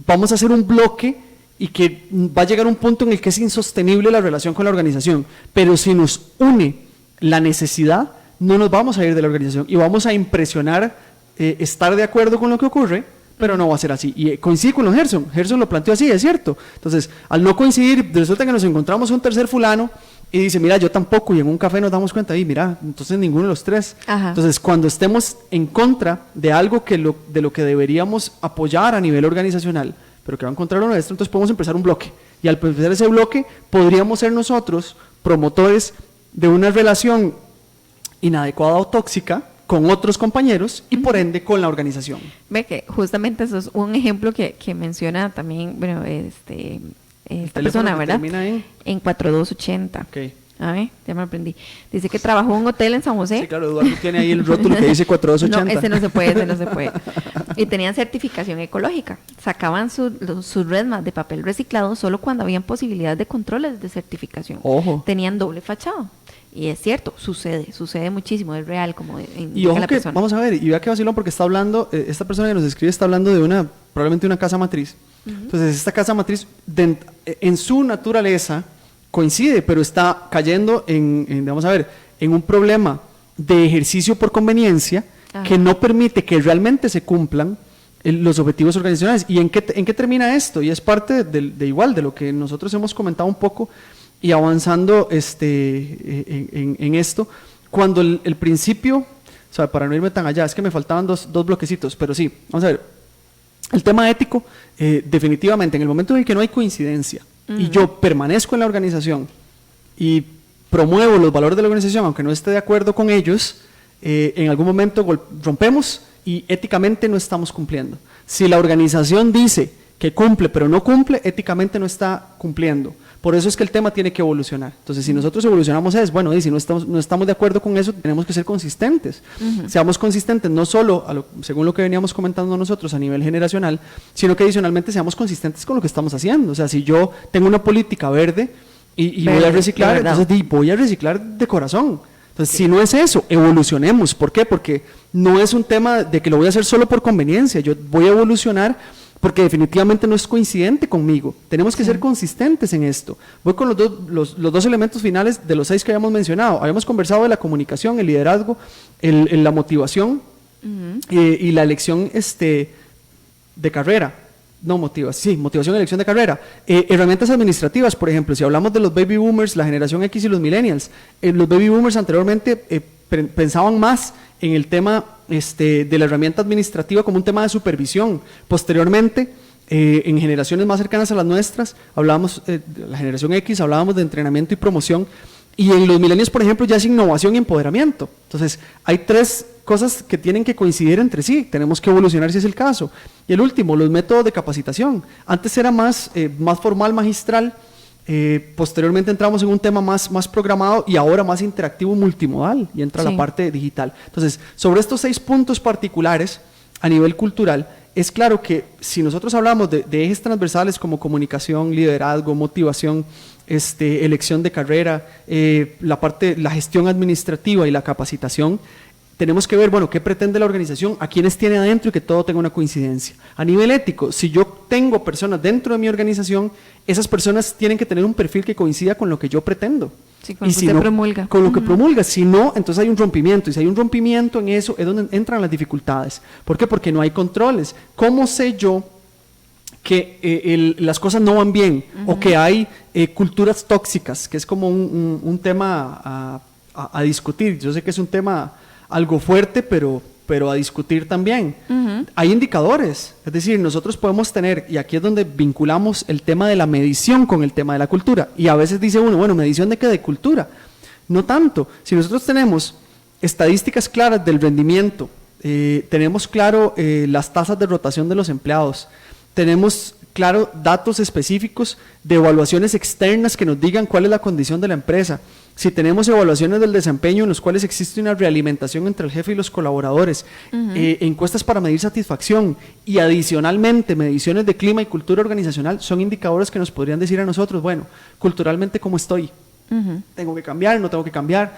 vamos a hacer un bloque y que va a llegar un punto en el que es insostenible la relación con la organización. Pero si nos une la necesidad, no nos vamos a ir de la organización y vamos a impresionar, estar de acuerdo con lo que ocurre, pero no va a ser así. Y coincide con Gerson. Gerson lo planteó así, es cierto. Entonces, al no coincidir, resulta que nos encontramos un tercer fulano y dice, mira, yo tampoco, y en un café nos damos cuenta, y mira, entonces ninguno de los tres. Ajá. Entonces, cuando estemos en contra de algo de lo que deberíamos apoyar a nivel organizacional, pero que va en contra de lo nuestro, entonces podemos empezar un bloque. Y al empezar ese bloque, podríamos ser nosotros promotores de una relación inadecuada o tóxica con otros compañeros y por ende con la organización. Ve que justamente eso es un ejemplo que menciona también, bueno, esta persona, ¿verdad? Termina en 4280. Okay. A ver, ya me aprendí. Dice que trabajó en un hotel en San José. Sí, claro, Eduardo tiene ahí el rótulo que dice 4280. No, ese no se puede. Y tenían certificación ecológica. Sacaban sus resmas de papel reciclado solo cuando habían posibilidad de controles de certificación. Ojo. Tenían doble fachado. Y es cierto, sucede muchísimo, es real, como y ojo que, vamos a ver, y vea que vacilón porque está hablando, esta persona que nos escribe está hablando de probablemente una casa matriz. Entonces, esta casa matriz, en su naturaleza, coincide, pero está cayendo vamos a ver, en un problema de ejercicio por conveniencia que no permite que realmente se cumplan los objetivos organizacionales. ¿Y en qué termina esto? Y es parte de lo que nosotros hemos comentado un poco y avanzando en esto, cuando el principio, o sea, para no irme tan allá, es que me faltaban dos bloquecitos, pero sí, vamos a ver, el tema ético, definitivamente, en el momento en el que no hay coincidencia y yo permanezco en la organización y promuevo los valores de la organización, aunque no esté de acuerdo con ellos, en algún momento rompemos y éticamente no estamos cumpliendo. Si la organización dice que cumple, pero no cumple, éticamente no está cumpliendo. Por eso es que el tema tiene que evolucionar. Entonces, si nosotros evolucionamos y si no estamos de acuerdo con eso, tenemos que ser consistentes. Seamos consistentes no solo, según lo que veníamos comentando nosotros a nivel generacional, sino que adicionalmente seamos consistentes con lo que estamos haciendo. O sea, si yo tengo una política verde y voy a reciclar, entonces voy a reciclar de corazón. Entonces, si no es eso, evolucionemos. ¿Por qué? Porque no es un tema de que lo voy a hacer solo por conveniencia. Yo voy a evolucionar porque definitivamente no es coincidente conmigo. Tenemos que ser consistentes en esto. Voy con los dos elementos finales de los 6 que habíamos mencionado. Habíamos conversado de la comunicación, el liderazgo, la motivación y la elección de carrera. No, motivación y elección de carrera. Herramientas administrativas, por ejemplo, si hablamos de los baby boomers, la generación X y los millennials, los baby boomers anteriormente pensaban más en el tema de la herramienta administrativa como un tema de supervisión. Posteriormente, en generaciones más cercanas a las nuestras, hablábamos de la generación X, hablábamos de entrenamiento y promoción, y en los millennials, por ejemplo, ya es innovación y empoderamiento. Entonces, hay 3 cosas que tienen que coincidir entre sí, tenemos que evolucionar si es el caso. Y el último, los métodos de capacitación. Antes era más formal, magistral, posteriormente entramos en un tema más programado y ahora más interactivo, multimodal, y entra la parte digital. Entonces, sobre estos 6 puntos particulares a nivel cultural, es claro que si nosotros hablamos de ejes transversales como comunicación, liderazgo, motivación, elección de carrera, la gestión administrativa y la capacitación, tenemos que ver, qué pretende la organización, a quiénes tiene adentro y que todo tenga una coincidencia. A nivel ético, si yo tengo personas dentro de mi organización, esas personas tienen que tener un perfil que coincida con lo que yo pretendo. Sí, con lo que usted promulga. Con lo que promulga. Si no, entonces hay un rompimiento. Y si hay un rompimiento en eso, es donde entran las dificultades. ¿Por qué? Porque no hay controles. ¿Cómo sé yo que las cosas no van bien? O que hay culturas tóxicas, que es como un tema a discutir. Yo sé que es un tema algo fuerte, pero a discutir también. Hay indicadores, es decir, nosotros podemos tener, y aquí es donde vinculamos el tema de la medición con el tema de la cultura, y a veces dice uno, ¿medición de qué? De cultura. No tanto. Si nosotros tenemos estadísticas claras del rendimiento, tenemos claro las tasas de rotación de los empleados, tenemos claro datos específicos de evaluaciones externas que nos digan cuál es la condición de la empresa. si tenemos evaluaciones del desempeño en los cuales existe una realimentación entre el jefe y los colaboradores, encuestas para medir satisfacción y adicionalmente mediciones de clima y cultura organizacional, son indicadores que nos podrían decir a nosotros, bueno, culturalmente ¿cómo estoy? ¿Tengo que cambiar? ¿No tengo que cambiar?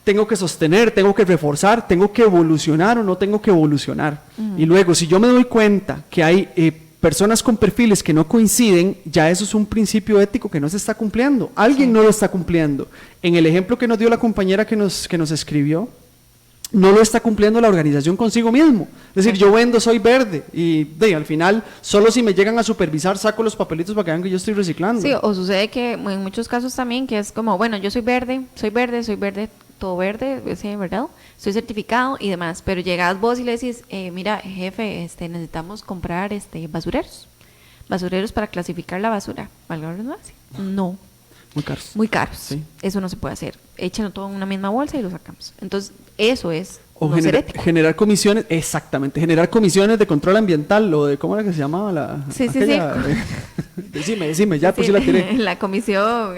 ¿Tengo que sostener? ¿Tengo que reforzar? ¿Tengo que evolucionar o no tengo que evolucionar? Y luego, si yo me doy cuenta que hay personas con perfiles que no coinciden, ya eso es un principio ético que no se está cumpliendo. Alguien no lo está cumpliendo. En el ejemplo que nos dio la compañera que nos escribió, no lo está cumpliendo la organización consigo mismo. Es decir, yo vendo, soy verde, y al final, solo si me llegan a supervisar, saco los papelitos para que vean que yo estoy reciclando. Sí, o sucede que en muchos casos también, que es como, bueno, yo soy verde, todo verde, sí, ¿verdad? Soy certificado y demás, pero llegas vos y le decís, mira, jefe, necesitamos comprar basureros para clasificar la basura. ¿Valga la redundancia? No. Muy caros. Sí. Eso no se puede hacer. Échenlo todo en una misma bolsa y lo sacamos. Entonces, eso es generar comisiones, exactamente, generar comisiones de control ambiental, o de, ¿cómo era que se llamaba la? Sí. Decime, ya, pues sí la tiré. La comisión,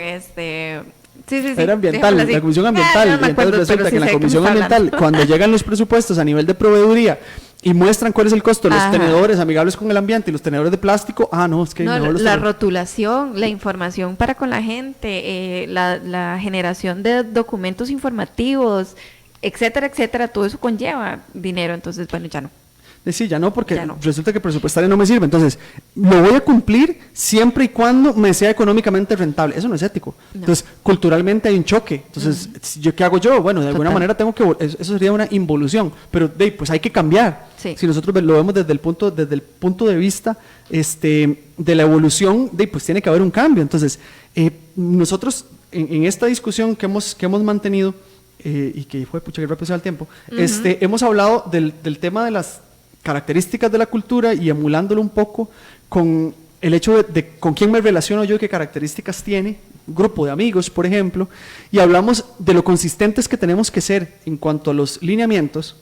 Sí. Era ambiental, la comisión ambiental. No me acuerdo, entonces resulta que en la comisión ambiental, hablando. cuando llegan los presupuestos a nivel de proveeduría y muestran cuál es el costo de los tenedores amigables con el ambiente y los tenedores de plástico, es que la rotulación, la información para con la gente, la generación de documentos informativos, etcétera, todo eso conlleva dinero. Entonces, bueno, ya no. Sí, ya no, porque resulta que presupuestario no me sirve. Entonces, lo voy a cumplir siempre y cuando me sea económicamente rentable. Eso no es ético. No. Entonces, culturalmente hay un choque. Entonces, ¿yo qué hago yo? Bueno, de alguna manera tengo que... Eso sería una involución. Pero, pues hay que cambiar. Sí. Si nosotros lo vemos desde el punto de vista de la evolución, pues tiene que haber un cambio. Entonces, nosotros, en esta discusión que hemos mantenido, y que fue, pucha, que rápido se va el tiempo, hemos hablado del tema de las características de la cultura y emulándolo un poco con el hecho de con quién me relaciono yo y qué características tiene, un grupo de amigos, por ejemplo, y hablamos de lo consistentes que tenemos que ser en cuanto a los lineamientos,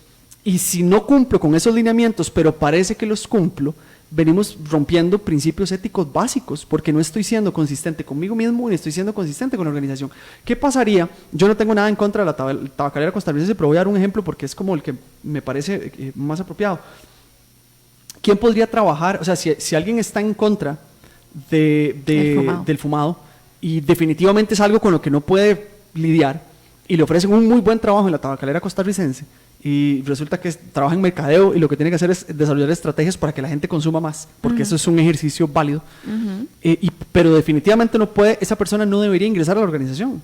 y si no cumplo con esos lineamientos, pero parece que los cumplo, venimos rompiendo principios éticos básicos, porque no estoy siendo consistente conmigo mismo ni estoy siendo consistente con la organización. ¿Qué pasaría? Yo no tengo nada en contra de la tabacalera costarricense, pero voy a dar un ejemplo porque es como el que me parece más apropiado. ¿Quién podría trabajar? O sea, si alguien está en contra del fumado y definitivamente es algo con lo que no puede lidiar y le ofrecen un muy buen trabajo en la tabacalera costarricense y resulta que trabaja en mercadeo y lo que tiene que hacer es desarrollar estrategias para que la gente consuma más, porque eso es un ejercicio válido, pero definitivamente no puede, esa persona no debería ingresar a la organización,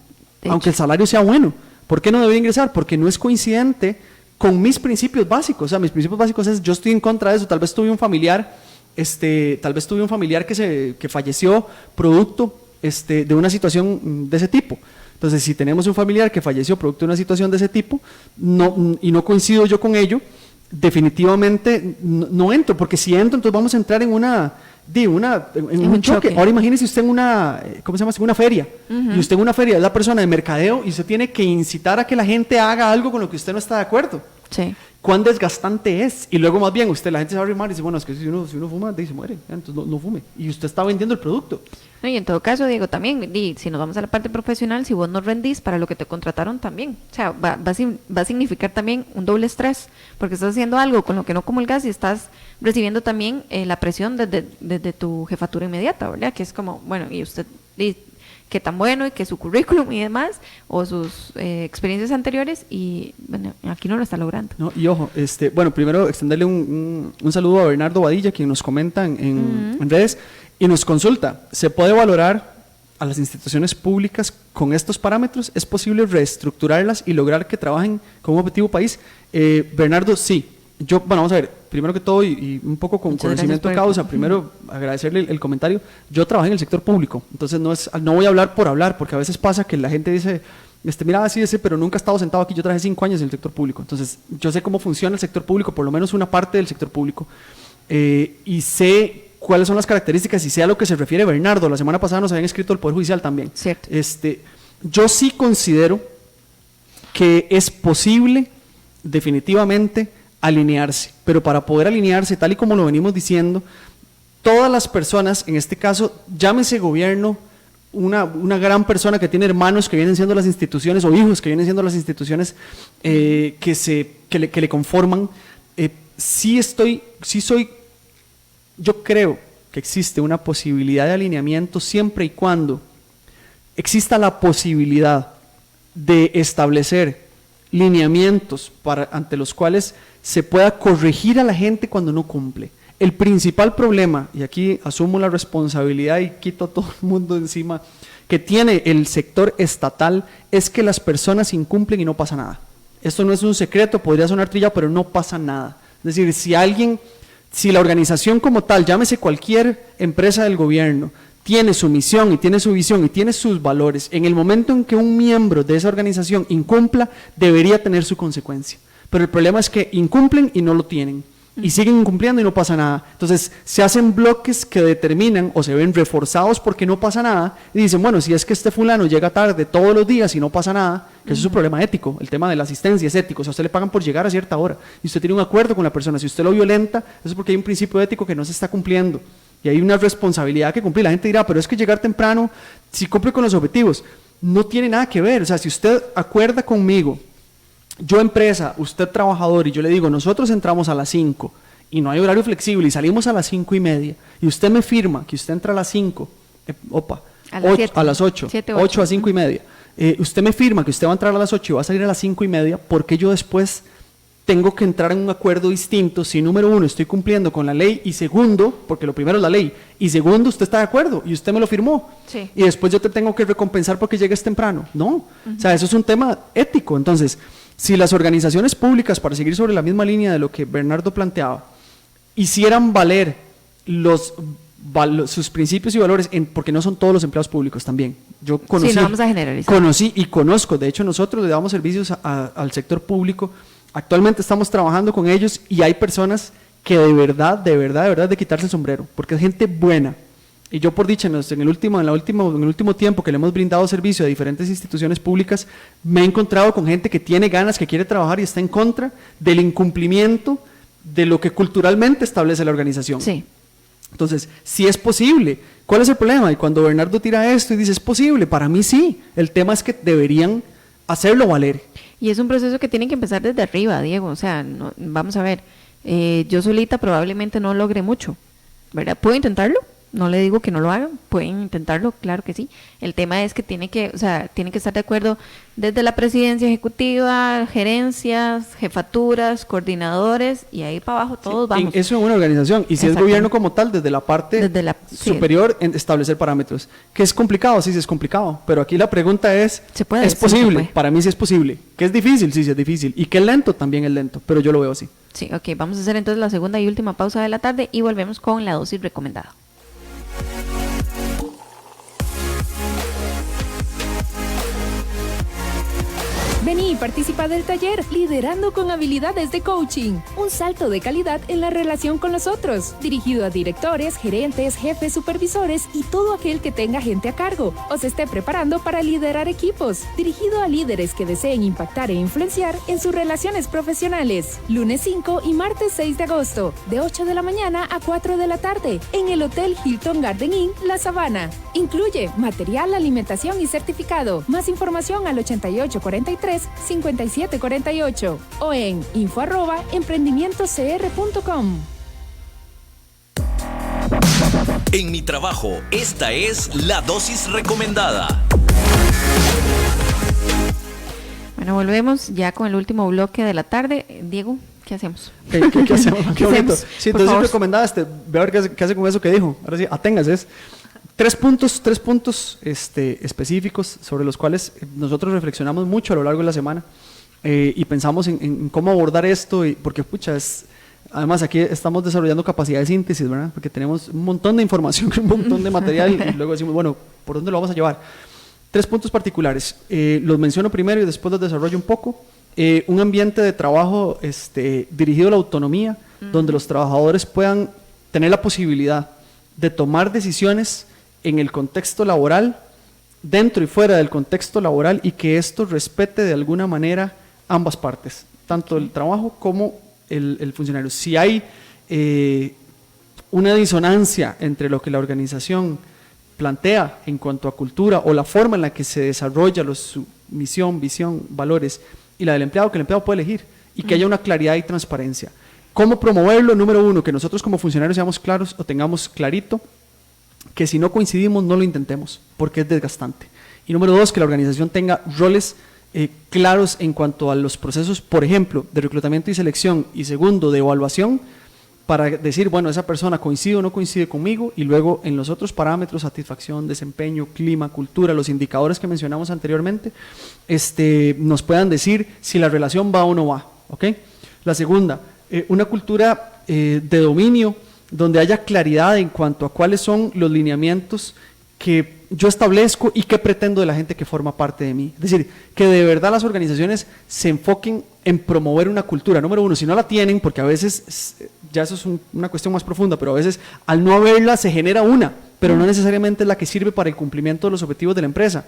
aunque el salario sea bueno. ¿Por qué no debería ingresar? Porque no es coincidente con mis principios básicos. O sea, mis principios básicos es, yo estoy en contra de eso. Tal vez tuve un familiar que falleció producto de una situación de ese tipo. Entonces, si tenemos un familiar que falleció producto de una situación de ese tipo, y no coincido yo con ello, definitivamente no entro, porque si entro, entonces vamos a entrar en un choque. Ahora imagínese usted en una, ¿cómo se llama? En una feria, y usted en una feria es la persona de mercadeo y usted tiene que incitar a que la gente haga algo con lo que usted no está de acuerdo. Sí. ¿Cuán desgastante es? Y luego más bien la gente se va a arrimar y dice, bueno, es que si uno fuma, se muere, entonces no fume. Y usted está vendiendo el producto. No, y en todo caso, Diego, también, si nos vamos a la parte profesional, si vos no rendís para lo que te contrataron también, o sea, va a significar también un doble estrés, porque estás haciendo algo con lo que no comulgas y estás recibiendo también la presión desde tu jefatura inmediata, ¿verdad? Que es como, bueno, y usted, qué tan bueno, y que su currículum y demás, o sus experiencias anteriores, y bueno, aquí no lo está logrando. No, y ojo, bueno, primero extenderle un saludo a Bernardo Badilla, quien nos comenta en redes, y nos consulta, ¿se puede valorar a las instituciones públicas con estos parámetros? ¿Es posible reestructurarlas y lograr que trabajen con un objetivo país? Bernardo, sí. Vamos a ver, primero que todo y un poco con conocimiento de causa, primero agradecerle el comentario. Yo trabajé en el sector público, entonces no voy a hablar por hablar, porque a veces pasa que la gente dice, mira, sí, pero nunca he estado sentado aquí. Yo trabajé 5 años en el sector público, entonces yo sé cómo funciona el sector público, por lo menos una parte del sector público, y sé cuáles son las características y sé a lo que se refiere Bernardo. La semana pasada nos habían escrito el Poder Judicial también. Cierto. Yo sí considero que es posible definitivamente alinearse, pero para poder alinearse, tal y como lo venimos diciendo, todas las personas, en este caso, llámese gobierno una gran persona que tiene hermanos que vienen siendo las instituciones o hijos que vienen siendo las instituciones que le conforman, yo creo que existe una posibilidad de alineamiento siempre y cuando exista la posibilidad de establecer lineamientos ante los cuales se pueda corregir a la gente cuando no cumple. El principal problema, y aquí asumo la responsabilidad y quito a todo el mundo encima, que tiene el sector estatal es que las personas incumplen y no pasa nada. Esto no es un secreto, podría sonar trillado, pero no pasa nada. Es decir, si la organización como tal, llámese cualquier empresa del gobierno, tiene su misión y tiene su visión y tiene sus valores, en el momento en que un miembro de esa organización incumpla, debería tener su consecuencia. Pero el problema es que incumplen y no lo tienen. Y siguen incumpliendo y no pasa nada. Entonces se hacen bloques que determinan o se ven reforzados porque no pasa nada y dicen, bueno, si es que este fulano llega tarde todos los días y no pasa nada, que eso es un problema ético, el tema de la asistencia es ético, o sea, a usted le pagan por llegar a cierta hora y usted tiene un acuerdo con la persona, si usted lo violenta, eso es porque hay un principio ético que no se está cumpliendo y hay una responsabilidad que cumplir. La gente dirá, pero es que llegar temprano, si cumple con los objetivos, no tiene nada que ver. O sea, si usted acuerda conmigo, yo empresa, usted trabajador, y yo le digo, nosotros entramos a las 5 y no hay horario flexible y salimos a las 5:30 y usted me firma que usted entra a las 5, a las 8, 8 a 5:30, usted me firma que usted va a entrar a las 8 y va a salir a las 5:30, ¿por qué yo después tengo que entrar en un acuerdo distinto si número uno estoy cumpliendo con la ley y segundo, porque lo primero es la ley, y segundo usted está de acuerdo y usted me lo firmó, sí, y después yo te tengo que recompensar porque llegues temprano? No, o sea, eso es un tema ético. Entonces, si las organizaciones públicas, para seguir sobre la misma línea de lo que Bernardo planteaba, hicieran valer sus principios y valores, porque no son todos los empleados públicos también. Yo conocí, sí, no vamos a generalizar. Conocí y conozco, de hecho nosotros le damos servicios al sector público, actualmente estamos trabajando con ellos y hay personas que de verdad de quitarse el sombrero, porque es gente buena. Y yo por dicha, en el último tiempo que le hemos brindado servicio a diferentes instituciones públicas, me he encontrado con gente que tiene ganas, que quiere trabajar y está en contra del incumplimiento de lo que culturalmente establece la organización. Sí. Entonces, sí es posible. ¿Cuál es el problema? Y cuando Bernardo tira esto y dice, es posible, para mí sí. El tema es que deberían hacerlo valer. Y es un proceso que tiene que empezar desde arriba, Diego. O sea, vamos a ver, yo solita probablemente no logre mucho, ¿verdad? ¿Puedo intentarlo? No le digo que no lo hagan, pueden intentarlo, claro que sí. El tema es que tiene que estar de acuerdo desde la presidencia ejecutiva, gerencias, jefaturas, coordinadores y ahí para abajo todos vamos. Eso es una organización y si es gobierno como tal, desde la parte superior, en establecer parámetros. ¿Que es complicado? Sí, es complicado, pero aquí la pregunta es, ¿es posible? Para mí sí es posible. ¿Que es difícil? Sí, es difícil. Y que es lento, también es lento, pero yo lo veo así. Sí, ok, vamos a hacer entonces la segunda y última pausa de la tarde y volvemos con la dosis recomendada. Vení y participa del taller Liderando con habilidades de coaching. Un salto de calidad en la relación con los otros. Dirigido a directores, gerentes, jefes, supervisores y todo aquel que tenga gente a cargo o se esté preparando para liderar equipos. Dirigido a líderes que deseen impactar e influenciar en sus relaciones profesionales. Lunes 5 y martes 6 de agosto, de 8 de la mañana a 4 de la tarde, en el Hotel Hilton Garden Inn, La Sabana. Incluye material, alimentación y certificado. Más información al 8843-5748 o en info@emprendimientocr.com. En mi trabajo, esta es la dosis recomendada. Bueno, volvemos ya con el último bloque de la tarde. Diego, ¿qué hacemos? ¿Qué hacemos? Qué bonito. Sí, entonces recomendada, ve a ver qué hace con eso que dijo. Ahora sí, aténgase. Tres puntos específicos sobre los cuales nosotros reflexionamos mucho a lo largo de la semana y pensamos en cómo abordar esto, porque además aquí estamos desarrollando capacidad de síntesis, ¿verdad? Porque tenemos un montón de información, un montón de material y luego decimos, bueno, ¿por dónde lo vamos a llevar? 3 puntos particulares, los menciono primero y después los desarrollo un poco. Un ambiente de trabajo dirigido a la autonomía, donde los trabajadores puedan tener la posibilidad de tomar decisiones en el contexto laboral, dentro y fuera del contexto laboral, y que esto respete de alguna manera ambas partes, tanto el trabajo como el funcionario. Si hay una disonancia entre lo que la organización plantea en cuanto a cultura o la forma en la que se desarrolla su misión, visión, valores y la del empleado, que el empleado puede elegir y que haya una claridad y transparencia. ¿Cómo promoverlo? Número uno, que nosotros como funcionarios seamos claros o tengamos clarito que si no coincidimos no lo intentemos porque es desgastante. Y número dos, que la organización tenga roles claros en cuanto a los procesos, por ejemplo, de reclutamiento y selección, y segundo, de evaluación, para decir, bueno, esa persona coincide o no coincide conmigo, y luego en los otros parámetros, satisfacción, desempeño, clima, cultura, los indicadores que mencionamos anteriormente, nos puedan decir si la relación va o no va, ¿ok? La segunda, una cultura de dominio, donde haya claridad en cuanto a cuáles son los lineamientos que yo establezco y qué pretendo de la gente que forma parte de mí. Es decir, que de verdad las organizaciones se enfoquen en promover una cultura. Número uno, si no la tienen, porque a veces, ya eso es una cuestión más profunda, pero a veces al no haberla se genera una, pero no necesariamente es la que sirve para el cumplimiento de los objetivos de la empresa.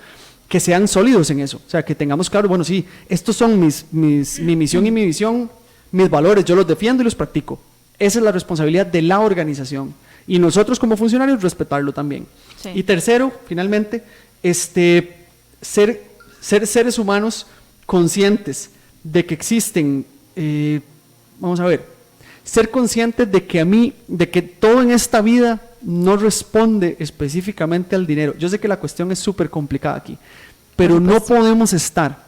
Que sean sólidos en eso, o sea, que tengamos claro, bueno, sí, estos son mi misión y mi visión, mis valores, yo los defiendo y los practico. Esa es la responsabilidad de la organización. Y nosotros como funcionarios respetarlo también. Sí. Y tercero, finalmente, ser seres humanos conscientes de que existen, vamos a ver, ser conscientes de que todo en esta vida no responde específicamente al dinero. Yo sé que la cuestión es súper complicada aquí, pero no podemos estar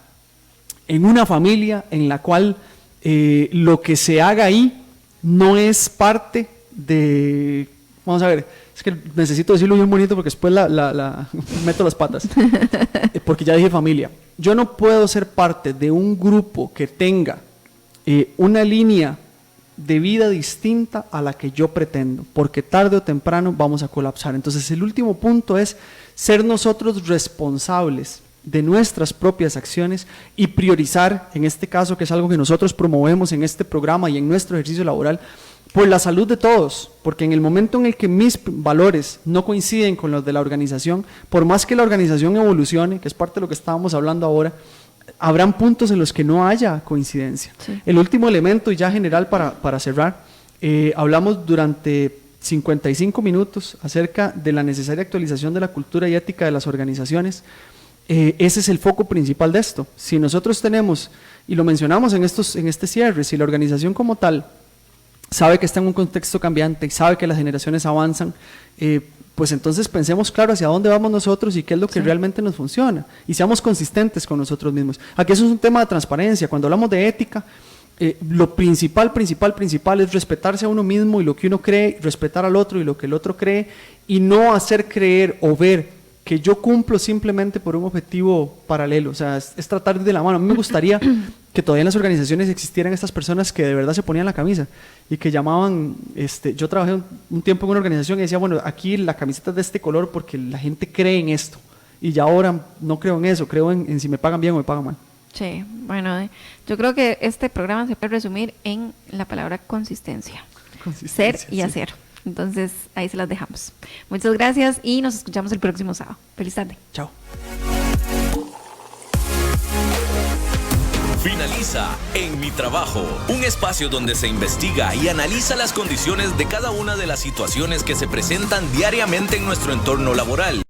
en una familia en la cual lo que se haga ahí no es parte de... Vamos a ver, es que necesito decirlo bien bonito porque después meto las patas. Porque ya dije familia. Yo no puedo ser parte de un grupo que tenga una línea de vida distinta a la que yo pretendo, porque tarde o temprano vamos a colapsar. Entonces el último punto es ser nosotros responsables de nuestras propias acciones y priorizar, en este caso que es algo que nosotros promovemos en este programa y en nuestro ejercicio laboral, por la salud de todos, porque en el momento en el que mis valores no coinciden con los de la organización, por más que la organización evolucione, que es parte de lo que estábamos hablando ahora, habrán puntos en los que no haya coincidencia. Sí. El último elemento, y ya general para cerrar, hablamos durante 55 minutos acerca de la necesaria actualización de la cultura y ética de las organizaciones. Ese es el foco principal de esto. Si nosotros tenemos, y lo mencionamos en este cierre, si la organización como tal sabe que está en un contexto cambiante y sabe que las generaciones avanzan, pues entonces pensemos claro hacia dónde vamos nosotros y qué es lo que realmente nos funciona, y seamos consistentes con nosotros mismos. Aquí eso es un tema de transparencia. Cuando hablamos de ética, lo principal es respetarse a uno mismo y lo que uno cree, respetar al otro y lo que el otro cree, y no hacer creer o ver que yo cumplo simplemente por un objetivo paralelo. O sea, es tratar de la mano. A mí me gustaría que todavía en las organizaciones existieran estas personas que de verdad se ponían la camisa y que llamaban, yo trabajé un tiempo en una organización y decía, bueno, aquí la camiseta es de este color porque la gente cree en esto, y ya ahora no creo en eso, creo en si me pagan bien o me pagan mal. Sí, bueno, yo creo que este programa se puede resumir en la palabra consistencia. Ser y hacer. Entonces, ahí se las dejamos. Muchas gracias y nos escuchamos el próximo sábado. Feliz tarde. Chao. Finaliza En Mi Trabajo, un espacio donde se investiga y analiza las condiciones de cada una de las situaciones que se presentan diariamente en nuestro entorno laboral.